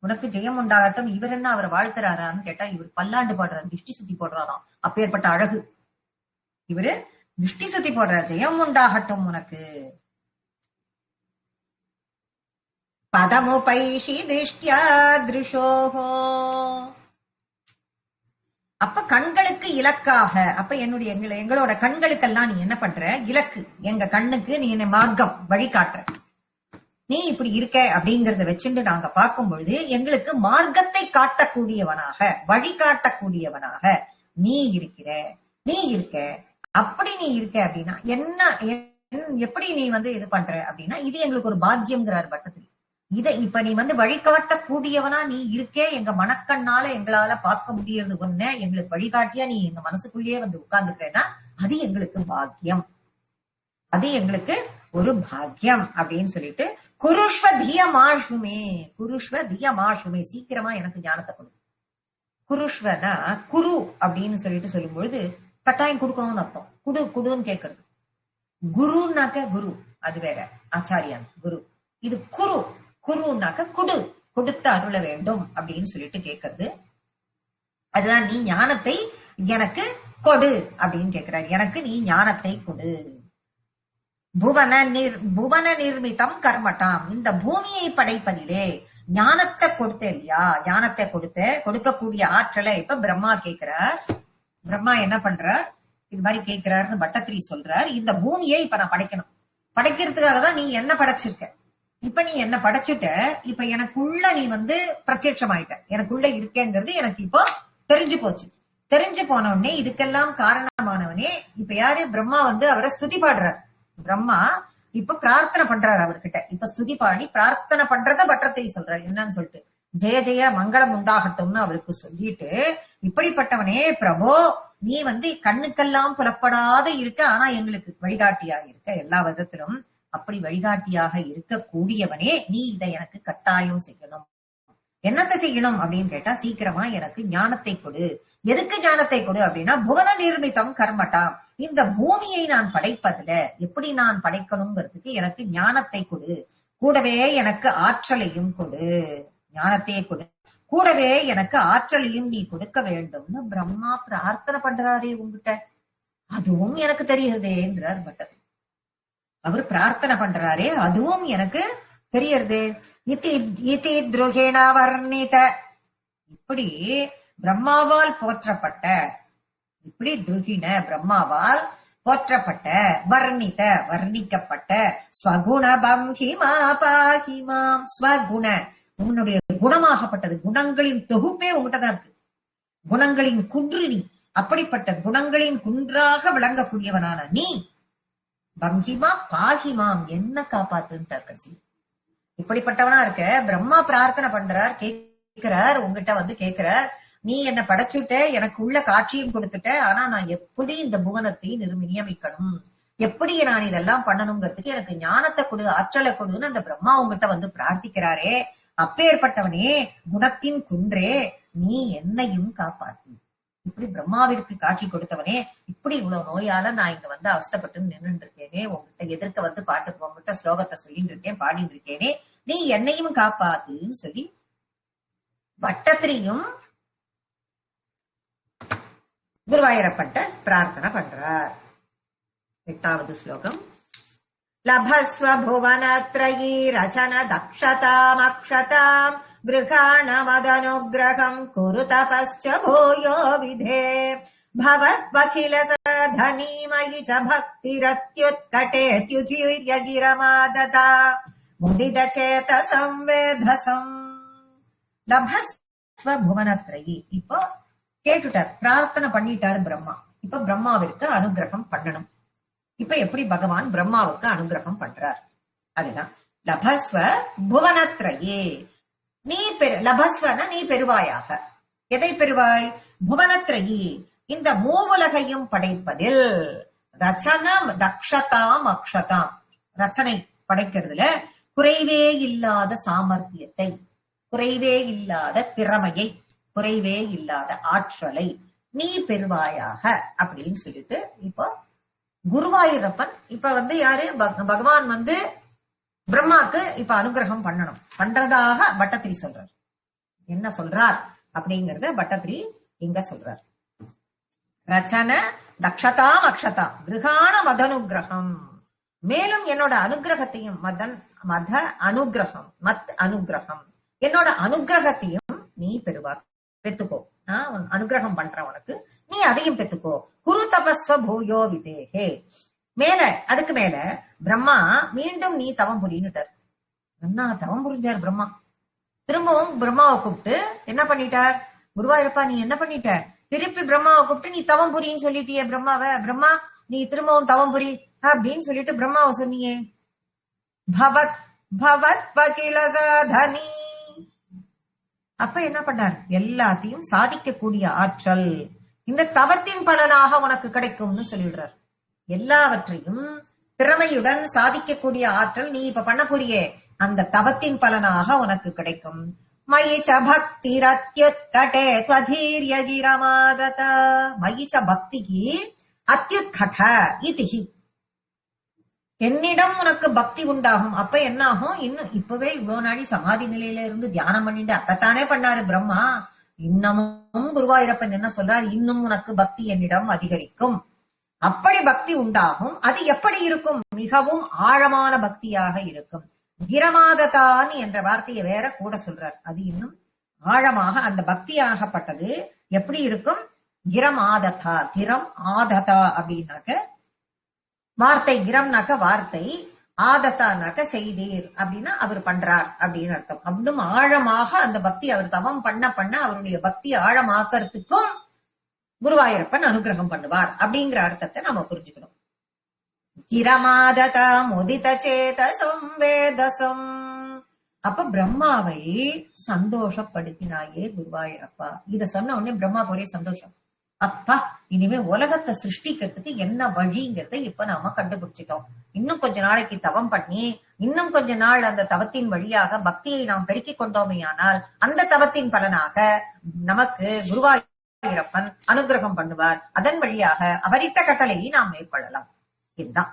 உனக்கு ஜெயம் உண்டாகட்டும். இவர் என்ன அவரை வாழ்த்துறாரான்னு கேட்டா, இவர் பல்லாண்டு பாடுறாரு, திஷ்டி சுத்தி போடுறாராம். அப்பேற்பட்ட அழகு இவரு, திஷ்டி சுத்தி போடுற. ஜெயம் உண்டாகட்டும் உனக்கு. பதமுபைஷி திருஷ்டியா திருஷோஹோ, அப்ப கண்களுக்கு இலக்காக, அப்ப எங்களோட கண்களுக்கெல்லாம் நீ என்ன பண்ற, இலக்கு, எங்க கண்ணுக்கு நீ என்ன மார்க்கம் வழிகாட்டுற. நீ இப்படி இருக்க அப்படிங்கறத வச்சுட்டு நாங்க பார்க்கும் பொழுது எங்களுக்கு மார்க்கத்தை காட்டக்கூடியவனாக, வழிகாட்டக்கூடியவனாக நீ இருக்க. அப்படி நீ இருக்க அப்படின்னா என்ன, எப்படி நீ இது பண்ற அப்படின்னா, இது எங்களுக்கு ஒரு பாக்கியம்ங்கிறார் பட்டத்திரி. இப்ப நீ வழிகாட்டக்கூடியவனா நீ இருக்கே, எங்க மனக்கண்ணால எங்களால பார்க்க முடியறது ஒண்ணு, எங்களுக்கு வழிகாட்டியா நீ எங்க மனசுக்குள்ளேயே உட்கார்ந்துக்கிறேன்னா அது எங்களுக்கு பாக்கியம், அது எங்களுக்கு ஒரு பாக்கியம் அப்படின்னு சொல்லிட்டு, குருஷ்வ தியமாஷுமே, சீக்கிரமா எனக்கு ஞானத்தை கொடு. குருஷ்வனா குரு அப்படின்னு சொல்லிட்டு சொல்லும் பொழுது கட்டாயம் கொடுக்கணும்னு அர்த்தம். குடுன்னு கேட்கறது. குருனாக்க குரு அது வேற, ஆச்சாரியான் குரு. இது குருனாக்க கொடுத்து அருள வேண்டும் அப்படின்னு சொல்லிட்டு கேட்கறது. அதுதான் நீ ஞானத்தை எனக்கு கொடு அப்படின்னு கேட்கிறார். எனக்கு நீ ஞானத்தை கொடு. புவன நிர்மிதம் கர்மட்டாம், இந்த பூமியை படைப்பதிலே ஞானத்தை கொடுத்த இல்லையா, ஞானத்தை கொடுக்கக்கூடிய ஆற்றலை இப்ப பிரம்மா கேட்கிறார். பிரம்மா என்ன பண்றார், இது மாதிரி கேட்கிறாருன்னு பட்டத்திரி சொல்றார். இந்த பூமியை இப்ப நான் படைக்கணும், படைக்கிறதுக்காக தான் நீ என்ன படைச்சிருக்க. இப்ப நீ என்ன படைச்சுட்ட, இப்ப எனக்குள்ள நீ பிரத்யட்சமாயிட்ட, எனக்குள்ள இருக்கேங்கிறது எனக்கு இப்போ தெரிஞ்சு போச்சு. தெரிஞ்சு போன உடனே இதுக்கெல்லாம் காரணமானவனே இப்ப யாரு, பிரம்மா அவரை ஸ்துதி பாடுறார். பிரம்மா இப்ப பிரார்த்தனை பண்றாரு அவர்கிட்ட. இப்ப ஸ்துதி பாடி பிரார்த்தனை பண்றத பட்டத்திரி சொல்றாரு. என்னன்னு சொல்லிட்டு, ஜெய ஜெய மங்களம் உண்டாகட்டும்னு அவருக்கு சொல்லிட்டு, இப்படிப்பட்டவனே பிரபோ, நீ கண்ணுக்கெல்லாம் புலப்படாத இருக்க, ஆனா எங்களுக்கு வழிகாட்டியாக இருக்க எல்லா விதத்திலும். அப்படி வழிகாட்டியாக இருக்கக்கூடியவனே, நீ இதை எனக்கு கட்டாயம் செய்யணும். என்னத்தை செய்யணும் அப்படின்னு கேட்டா, சீக்கிரமா எனக்கு ஞானத்தை கொடு. எதுக்கு ஞானத்தை கொடு அப்படின்னா, புவன நிர்மிதம் கர்மட்டாம், இந்த பூமியை நான் படைப்பதுல எப்படி நான் படைக்கணுங்கிறதுக்கு எனக்கு ஞானத்தை கொடு. கூடவே எனக்கு ஆற்றலையும் கொடு, ஞானத்தையே கொடு, கூடவே எனக்கு ஆற்றலையும் நீ கொடுக்க வேண்டும்னு பிரம்மா பிரார்த்தனை பண்றாரே உங்ககிட்ட. அதுவும் எனக்கு தெரியுறதேன்றார் பட்டர். அவர் பிரார்த்தனை பண்றாரே, அதுவும் எனக்கு தெரியறது. இதி துருகேண வர்ணித, இப்படி பிரம்மாவால் போற்றப்பட்ட, இப்படி துருகின பிரம்மாவால் போற்றப்பட்ட, வர்ணித வர்ணிக்கப்பட்ட, ஸ்வகுண பம்ஹிமா பாஹிமாம், ஸ்வகுண உன்னுடைய குணமாகப்பட்டது, குணங்களின் தொகுப்பே உங்ககிட்டதான் இருக்கு, குணங்களின் குன்று நீ. அப்படிப்பட்ட குணங்களின் குன்றாக விளங்கக்கூடியவனான நீ பம்ஹிமா பாஹிமாம், என்ன காப்பாத்துன்ட்டார் கடைசி. இப்படிப்பட்டவனா இருக்க பிரம்மா பிரார்த்தனை பண்றார், கேட்கிறார் உங்ககிட்ட கேட்கிறார், நீ என்ன படைச்சுட்ட, எனக்கு உள்ள காட்சியும் கொடுத்துட்ட, ஆனா நான் எப்படி இந்த புவனத்தை நியமிக்கணும், எப்படி நான் இதெல்லாம் பண்ணணுங்கிறதுக்கு எனக்கு ஞானத்தை கொடு, ஆற்றலை கொடுன்னு அந்த பிரம்மா உங்ககிட்ட பிரார்த்திக்கிறாரே. அப்பேற்பட்டவனே, குணத்தின் குன்றே, நீ என்னையும் காப்பாத்து. இப்படி பிரம்மாவிற்கு காட்சி கொடுத்தவனே, இப்படி இவ்வளவு நோயால நான் இங்க அவஸ்தப்பட்டு நின்று இருக்கேனே, உங்ககிட்ட எதிர்க்க பாட்டு உங்ககிட்ட ஸ்லோகத்தை சொல்லிட்டு இருக்கேன், பாடிட்டு இருக்கேனே, நீ என்னையும் காப்பாத்துன்னு சொல்லி பட்டத்திரியும் குருவாயூரப்பட்ட பிரார்த்தனை பண்றார். 8வது ஸ்லோகம். லபஸ்வ புவனத்ரயீ ரச்சன தக்ஷதாமக்ஷதாம் கிருகாணமதனுக்ரகம் குரு தபஸ்ச பூயோ விதே பவத்வகில சதனீமயி ச பக்திரத்யுத்கடேத்யுதீர்யகிரமாததா முதித சேதசம் வேதசம். லபஸ்வ புவனத்ரயி. இப்போ கேட்டுட்டார், பிரார்த்தனை பண்ணிட்டாரு பிரம்மா. இப்ப பிரம்மாவிற்கு அனுகிரகம் பண்ணணும். இப்ப எப்படி பகவான் பிரம்மாவுக்கு அனுகிரகம் பண்றார் அதுதான். லபஸ்வ புவனத்ரயே, நீ லபஸ்வன நீ பெறுவாயாக. எதை பெறுவாய்? புவனத்ரயி, இந்த மூவுலகையும் படைப்பதில் ரச்சனம் தக்ஷதாம் அக்ஷதாம், ரச்சனை படைக்கிறதுல குறைவே இல்லாத சாமர்த்தியத்தை, குறைவே இல்லாத திறமையை, குறைவே இல்லாத ஆற்றலை நீ பெறுவாயாக அப்படின்னு சொல்லிட்டு இப்போ குருவாயூரப்பன் இப்ப யாரு பகவான் பிரம்மாக்கு இப்ப அனுகிரகம் பண்ணணும் பண்றதாக பட்டத்திரி சொல்றார். என்ன சொல்றார் அப்படிங்கறத பட்டத்திரி இங்க சொல்றார். ரச்சன தக்ஷதாம் அக்ஷதாம் கிருஹான மதனுகிரகம், மேலும் என்னோட அனுகிரகத்தையும் மத அனுகிரகம் மத் அனுகிரகம், என்னோட அனுகிரகத்தையும் நீ பெத்துக்கோ. நான் அனுகிரகம் பண்ற உனக்கு, நீ அதையும் பெத்துக்கோ. குரு தபஸ்வ பூயோ விதேகே, மேல அதுக்கு மேல பிரம்மா மீண்டும் நீ தவம் புரியினுட்டார். என்ன தவம் புரிஞ்சார் பிரம்மா. திரும்பவும் பிரம்மாவை கூப்பிட்டு என்ன பண்ணிட்டார்? குருவாயூரப்பா நீ என்ன பண்ணிட்ட? திருப்பி பிரம்மாவை கூப்பிட்டு நீ தவம் புரின்னு சொல்லிட்டியே பிரம்மாவை. பிரம்மா நீ திரும்பவும் தவம் புரி அப்படின்னு சொல்லிட்டு பிரம்மாவை சொன்னியே. பவத் பவத் வகில சாதனி, அப்ப என்ன பண்ணார்? எல்லாத்தையும் சாதிக்கக்கூடிய ஆற்றல் இந்த தவத்தின் பலனாக உனக்கு கிடைக்கும்னு சொல்லிடுறார். எல்லாவற்றையும் திறமையுடன் சாதிக்கக்கூடிய ஆற்றல் நீ இப்ப பண்ண போறியே, அந்த தவத்தின் பலனாக உனக்கு கிடைக்கும். மயிச்ச பக்தி அத்யுத்கடே த்வதீர்ய கிரமாதத, மயிச்ச பக்திக்கு அத்யுத்கட இதிஹி, என்னிடம் உனக்கு பக்தி உண்டாகும். அப்ப என்ன ஆகும்? இன்னும் இப்பவே இவ்வளவு நாளி சமாதி நிலையில இருந்து தியானம் பண்ணிட்டு அத்தத்தானே பண்ணாரு பிரம்மா. இன்னமும் குருவாயூரப்பன் என்ன சொல்றார்? இன்னும் உனக்கு பக்தி என்னிடம் அதிகரிக்கும். அப்படி பக்தி உண்டாகும். அது எப்படி இருக்கும்? மிகவும் ஆழமான பக்தியாக இருக்கும். கிரமாததான் என்ற வார்த்தையை வேற கூட சொல்றார். அது இன்னும் ஆழமாக அந்த பக்தியாகப்பட்டது எப்படி இருக்கும்? கிரமாததா, கிரம் ஆததா அப்படின்னாக்க வார்த்தை, கிரம்னாக்க வார்த்தை, ஆதத்தானாக்க செய்தீர் அப்படின்னா அவர் பண்றார் அப்படின்னு அர்த்தம். அப்படியும் ஆழமாக அந்த பக்தி அவர் தவம் பண்ண அவருடைய பக்தி ஆழமாக்கிறதுக்கும் குருவாயூரப்பன் அனுகிரகம் பண்ணுவார் அப்படிங்கிற அர்த்தத்தை நம்ம புரிஞ்சுக்கணும். கிரமாததா முதித சேதசம் வேதசம், அப்ப பிரம்மாவை சந்தோஷப்படுத்தினாயே குருவாயூரப்பா. இத சொன்ன உடனே பிரம்மாவுக்கு ஒரே சந்தோஷம். அப்பா இனிமே உலகத்தை சிருஷ்டிக்கிறதுக்கு என்ன வழிங்கிறத இப்ப நாம கண்டுபிடிச்சிட்டோம். இன்னும் கொஞ்ச நாளைக்கு தவம் பண்ணி இன்னும் கொஞ்ச நாள் அந்த தவத்தின் வழியாக பக்தியை நாம் பெருக்கிக் கொண்டோமே ஆனால் அந்த தவத்தின் பலனாக நமக்கு குருவாயூரப்பன் அனுகிரகம் பண்ணுவார். அதன் வழியாக அவரிட்ட கட்டளையை நாம் மேற்கொள்ளலாம். இதுதான்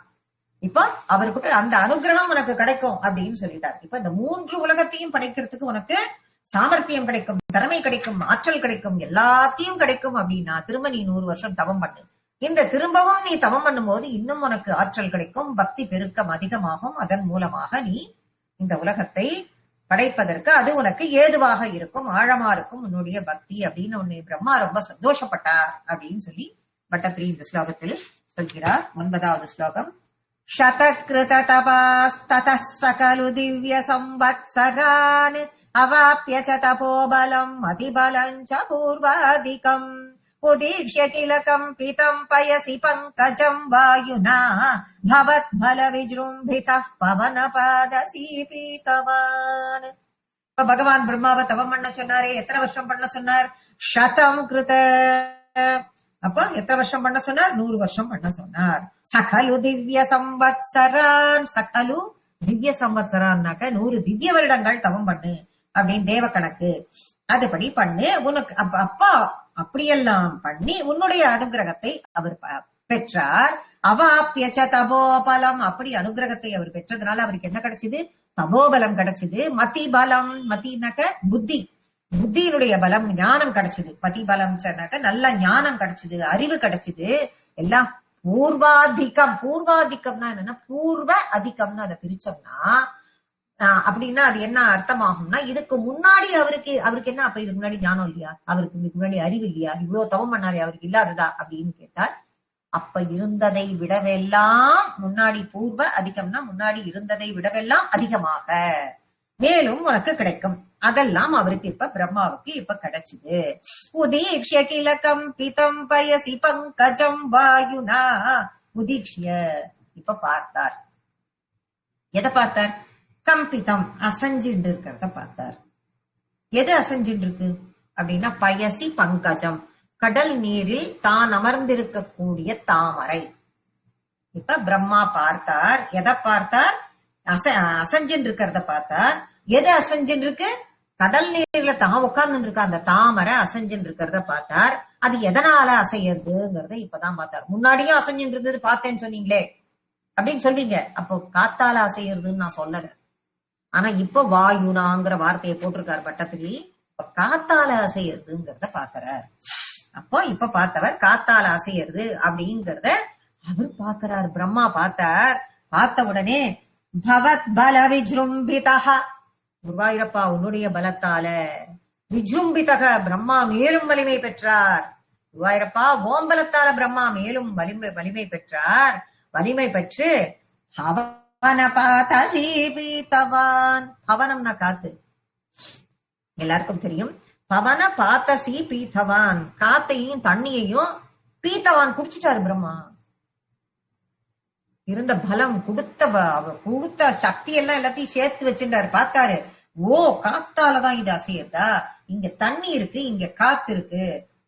இப்ப அவருக்கு அந்த அனுகிரகம் உனக்கு கிடைக்கும் அப்படின்னு சொல்லிட்டார். இப்ப இந்த மூன்று உலகத்தையும் படைக்கிறதுக்கு உனக்கு சாமர்த்தியம் கிடைக்கும், திறமை கிடைக்கும், ஆற்றல் கிடைக்கும், எல்லாத்தையும் கிடைக்கும் அப்படின்னா திரும்ப நீ 100 வருஷம் தவம் பண்ணு. இந்த திரும்பவும் நீ தவம் பண்ணும் போது இன்னும் உனக்கு ஆற்றல் கிடைக்கும், பக்தி பெருக்கம் அதிகமாகும். அதன் மூலமாக நீ இந்த உலகத்தை படைப்பதற்கு அது உனக்கு ஏதுவாக இருக்கும், ஆழமா இருக்கும் உன்னுடைய பக்தி அப்படின்னு உன்னை பிரம்மா ரொம்ப சந்தோஷப்பட்டார் அப்படின்னு சொல்லி பட்டத்திரி இந்த ஸ்லோகத்தில் சொல்கிறார். 9வது ஸ்லோகம். சதக்ருத தபாஸ்ததः சகலு திவ்ய சம்வத்சரான் அவாப்ய ச தபோபலம் அதிபலம் ச பூர்வாதிகம் உதீக்ஷ்ய கில கம்பிதம் பயசி பங்கஜம் வாயுனா பவத் பல விஜృంభిதः பவனபாதசீபீதவான். இப்ப பகவான் பிரம்மாவை தவம் பண்ண சொன்னாரே, எத்தனை வருஷம் பண்ண சொன்னார்? சதம் கிருத. அப்ப எத்தனை வருஷம் பண்ண சொன்னார்? 100 வருஷம் பண்ண சொன்னார். சகலு திவ்ய சம்வத்சரான், சகலு திவ்ய சம்வத்சரான்னாக்க 100 திவ்ய வருடங்கள் தவம் பண்ணு அப்படின்னு தேவ கணக்கு. அதுபடி பண்ணு உனக்கு. அப்பா அப்படியெல்லாம் பண்ணி உன்னுடைய அனுகிரகத்தை அவர் பெற்றார். அவாப்யச தபோபலம், அப்படி அனுகிரகத்தை அவர் பெற்றதுனால அவருக்கு என்ன கிடைச்சது? தபோபலம் கிடைச்சது. மதி பலம், மதினாக்க புத்தி, புத்தியினுடைய பலம், ஞானம் கிடைச்சது. பதி பலம் சொன்னாக்க நல்ல ஞானம் கிடைச்சது, அறிவு கிடைச்சது. எல்லாம் பூர்வாதிகம். பூர்வாதிகம்னா என்னன்னா பூர்வ அதிகம்னு அதை பிரிச்சோம்னா அப்படின்னா அது என்ன அர்த்தமாகும்னா இதுக்கு முன்னாடி அவருக்கு என்ன, அப்ப இதுக்கு முன்னாடி ஞானம் இல்லையா, அவருக்கு இதுக்கு முன்னாடி அறிவு இல்லையா, இவ்வளவு தவம் பண்ணாரு அவருக்கு இல்லாததா அப்படின்னு கேட்டார். அப்ப இருந்ததை விடவெல்லாம் முன்னாடி, பூர்வ அதிகம்னா முன்னாடி இருந்ததை விடவெல்லாம் அதிகமாக மேலும் உனக்கு கிடைக்கும் அதெல்லாம் அவருக்கு இப்ப பிரம்மாவுக்கு இப்ப கிடைச்சது. உதீக்ஷ கிலகம் பிதம் பயசி பங்கஜம் வாயுனா. உதீக்ஷிய இப்ப பார்த்தார். எதை பார்த்தார்? கம்பிதம் அசஞ்சின்று இருக்கிறத பார்த்தார். எது அசஞ்சின்று இருக்கு அப்படின்னா பயசி பங்கஜம் கடல் நீரில் தான் அமர்ந்திருக்கக்கூடிய தாமரை. இப்ப பிரம்மா பார்த்தார். எதை பார்த்தார்? அசஞ்சின்னு இருக்கிறத பார்த்தார். எது அசஞ்சின்னு இருக்கு? கடல் நீர்ல தான் உட்கார்ந்து இருக்க அந்த தாமரை அசைஞ்சுட்டு இருக்கிறத பார்த்தார். அது எதனால அசையறதுங்கிறத இப்பதான் பார்த்தார். முன்னாடியும் அசைஞ்சுட்டு இருந்தது பார்த்தேன்னு சொன்னீங்களே அப்படின்னு சொல்வீங்க. அப்போ காத்தால அசையறதுன்னு நான் சொல்லல. ஆனா இப்ப வாயுனாங்கிற வார்த்தையை போட்டிருக்காரு பட்டத்திரி. காத்தால அசையறதுங்கிறத பாக்குறார். அப்போ இப்ப பார்த்தவர் காத்தால அசையறது அப்படிங்கிறத அவர் பாக்குறார். பிரம்மா பார்த்தார். பார்த்த உடனே பவத் பல விஜృంభిதா, குருவாயூரப்பா உன்னுடைய பலத்தால விஜృంభిதக பிரம்மா மேலும் வலிமை பெற்றார். குருவாயூரப்பா ஓம் பலத்தால பிரம்மா மேலும் வலிமை பெற்றார். வலிமை பெற்று பவன பாதசி பீதவான். பவனம்னா காத்து, எல்லாருக்கும் தெரியும். பவன பாத்தசி பீதவான், காத்தையும் தண்ணியையும் பீத்தவான் குடிச்சிட்டாரு பிரம்மா. இருந்த பலம் கொடுத்த சக்தி எல்லாம் எல்லாத்தையும் சேர்த்து வச்சுட்டாரு. பார்த்தாரு, ஓ காத்தாலதான் இது அசையதா, இங்க தண்ணி இருக்கு, இங்க காத்து இருக்கு,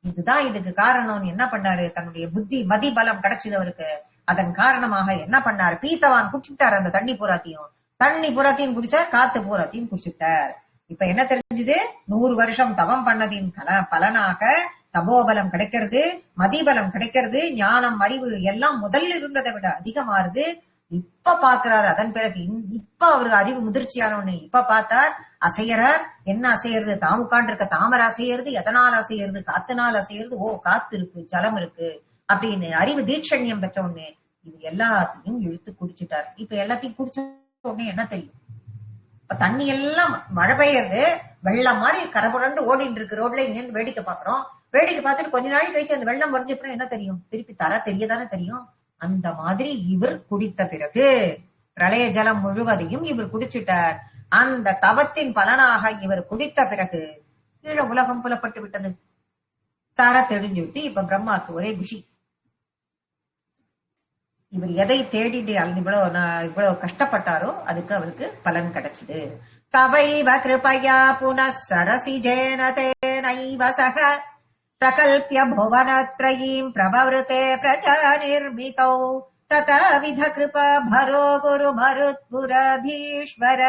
இதுதான் இதுக்கு காரணம்னு என்ன பண்ணாரு? தன்னுடைய புத்தி மதி பலம் கிடைச்சது அவருக்கு. அதன் காரணமாக என்ன பண்ணாரு? பீத்தவான் குடிச்சுட்டாரு. அந்த தண்ணி பூராத்தையும் குடிச்சார், காத்து பூராத்தையும் குடிச்சுட்டார். இப்ப என்ன தெரிஞ்சது? 100 வருஷம் தவம் பண்ணதின் பலனாக தபோபலம் கிடைக்கிறது, மதிபலம் கிடைக்கிறது, ஞானம் அறிவு எல்லாம் முதல்ல இருந்ததை விட அதிகமாறுது. இப்ப பாக்குறாரு. அதன் பிறகு இப்ப அவரு அறிவு முதிர்ச்சியானவனு இப்ப பார்த்தார். அசையறார். என்ன அசையறது? தாம் உட்கார்ந்து இருக்க தாமரை அசையறது. எதனால் அசையறது? காத்துனால் அசையறது. ஓ காத்து இருக்கு, ஜலம் இருக்கு அப்படின்னு அறிவு தீட்சண்யம் பெற்ற உடனே இது எல்லாத்தையும் இழுத்து குடிச்சிட்டார். இப்ப எல்லாத்தையும் குடிச்ச உடனே என்ன தெரியும்? இப்ப தண்ணி எல்லாம் மழை பெய்யறது, வெள்ளம் மாதிரி கரபுரண்டு ஓடிட்டு இருக்கு. ரோட்ல இங்கிருந்து வேடிக்கை பாக்குறோம். வேடிக்கை பார்த்துட்டு கொஞ்ச நாள் கழிச்சு அந்த வெள்ளம் முடிஞ்சப்பறம் என்ன தெரியும்? திருப்பி தெரியதானே தெரியும். அந்த மாதிரி இவர் குடித்த பிறகு பிரளய ஜலம் முழுவதையும் இவர் குடிச்சிட்டார். அந்த தவத்தின் பலனாக இவர் குடித்த பிறகு கீழே உலகம் புலப்பட்டு விட்டது. தர தெரிஞ்சு விட்டு இப்ப பிரம்மாக்கு ஒரே குஷி. இவர் எதை தேடிட்டு இவ்வளவு கஷ்டப்பட்டாரோ அதுக்கு அவருக்கு பலன் கிடைச்சது. தவைவ கிருபயா புனசரசிஜேன தேனைவ சக பிரகல்ப்ய புவனத்ரயீம் பிரபவருதே பிரஜா நிர்மிதௌ ததவித கிருபா பரோ குரு மருத்புரபீஸ்வர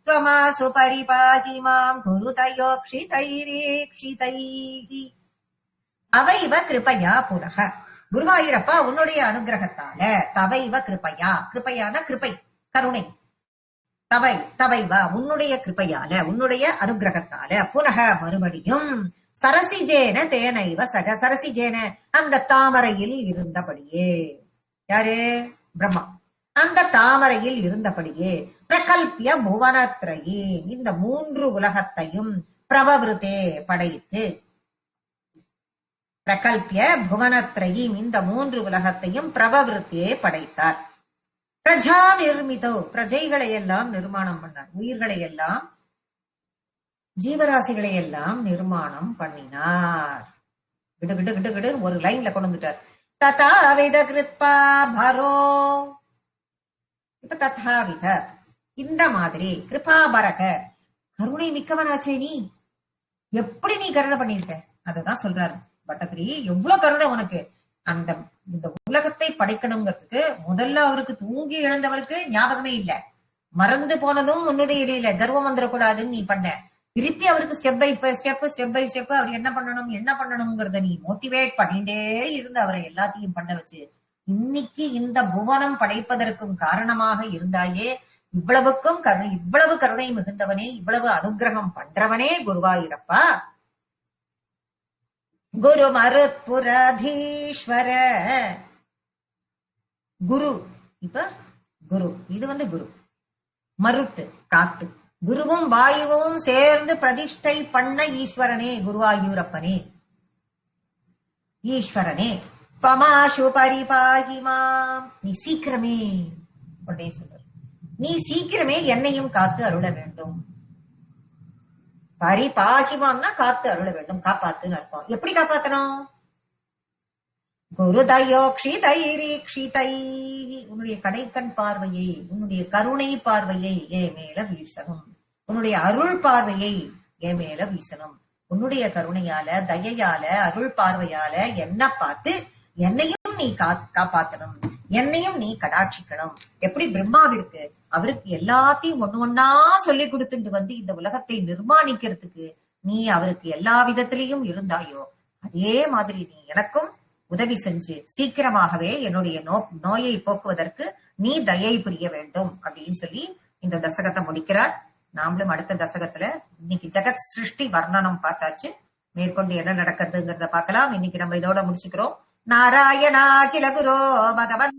த்வமாசு பரிபாகி மாம் குருதயோக்ஷிதைரீக்ஷிதைஹி. அவைவ கிருபயா புனக, குருவாயூரப்பா உன்னுடைய அனுகிரகத்தால, தவைவ கிருபையா, கிருபையான கிருபை கருணை, தவைவ உன்னுடைய கிருபையால, உன்னுடைய அனுகிரகத்தால, புனக மறுபடியும், சரசிஜேன தேனைவ சக, சரசிஜேன அந்த தாமரையில் இருந்தபடியே. யாரு? பிரம்மா. அந்த தாமரையில் இருந்தபடியே பிரகல்பிய புவனத்ரயி, இந்த 3 உலகத்தையும் பிரவவிருத்தே படைத்து, பிரகல்பிய புவனத்ரயி இந்த 3 உலகத்தையும் பிரவவிருத்தே படைத்தார். பிரஜா நிர்மிதோ, பிரஜைகளை எல்லாம் நிர்மாணம் பண்ணார். உயிர்களை எல்லாம், ஜீவராசிகளை எல்லாம் நிர்மாணம் பண்ணினார். கிடு கிடு கிடு கிடு ஒரு லைன்ல கொண்டு வந்துட்டார். ததாவித கிருத்பா பரோ. இப்ப ததாவித இந்த மாதிரி கிருபாபரக, கருணை மிக்கவனாச்சே நீ, எப்படி நீ கருணை பண்ணிருக்க அததான் சொல்றாரு பட்டத்திரி. எவ்வளவு கருணை உனக்கு. இந்த உலகத்தை படைக்கணுங்கிறதுக்கு முதல்ல அவருக்கு தூங்கி எழுந்தவருக்கு ஞாபகமே இல்ல, மறந்து போனதும் உன்னுடைய இடையில கர்வம் வந்துடக்கூடாதுன்னு நீ பண்ண. திருப்பி அவருக்கு ஸ்டெப் பை ஸ்டெப் அவர் என்ன பண்ணணுங்கிறத நீ மோட்டிவேட் பண்ணிட்டே இருந்து அவரை எல்லாத்தையும் பண்ண வச்சு இன்னைக்கு இந்த புவனம் படைப்பதற்கும் காரணமாக இருந்தாயே. இவ்வளவு கருணை மிகுந்தவனே, இவ்வளவு அனுகிரகம் பண்றவனே குருவாயூரப்பா. குரு மருத்புரதீஸ்வர, குரு. இப்ப குரு, இது குரு, மருத்து காத்து, குருவும் வாயுவும் சேர்ந்து பிரதிஷ்டை பண்ண ஈஸ்வரனே, குருவாயூரப்பனே, ஈஸ்வரனே. பமாஷு பரிபாகிமாம், நீ சீக்கிரமே, உடனே சொல்ற, நீ சீக்கிரமே என்னையும் காத்து அருள வேண்டும். பரிபாகிமாம்னா காத்து அருள வேண்டும், காப்பாத்துன்னு அர்த்தம். எப்படி காப்பாத்தணும்? குருதயோக்ஷிதைரீக்ஷிதை, உன்னுடைய கடைக்கண் பார்வையை, உன்னுடைய கருணை பார்வையை என் மேல வீசணும், உன்னுடைய அருள் பார்வையை என் மேல வீசணும். உன்னுடைய கருணையால, தயையால, அருள் பார்வையால என்ன பார்த்து என்னையும் நீ காப்பாத்தணும், என்னையும் நீ கடாட்சிக்கணும். எப்படி பிரம்மாவிற்கு அவருக்கு எல்லாத்தையும் ஒண்ணு ஒன்னா சொல்லி கொடுத்துட்டு வந்து இந்த உலகத்தை நிர்மாணிக்கிறதுக்கு நீ அவருக்கு எல்லா விதத்திலையும் இருந்தாயோ, அதே மாதிரி நீ எனக்கும் உதவி செஞ்சு சீக்கிரமாகவே என்னுடைய நோயை போக்குவதற்கு நீ தயை புரிய வேண்டும் அப்படின்னு சொல்லி இந்த தசகத்தை முடிக்கிறார். நாமளும் அடுத்த தசகத்துல இன்னைக்கு ஜெகத் சிருஷ்டி வர்ணனம் பார்த்தாச்சு. மேற்கொண்டு என்ன நடக்கிறதுங்கிறத பார்க்கலாம். இன்னைக்கு நம்ம இதோட முடிச்சுக்கிறோம். நாராயணா கில குரோ பகவன்.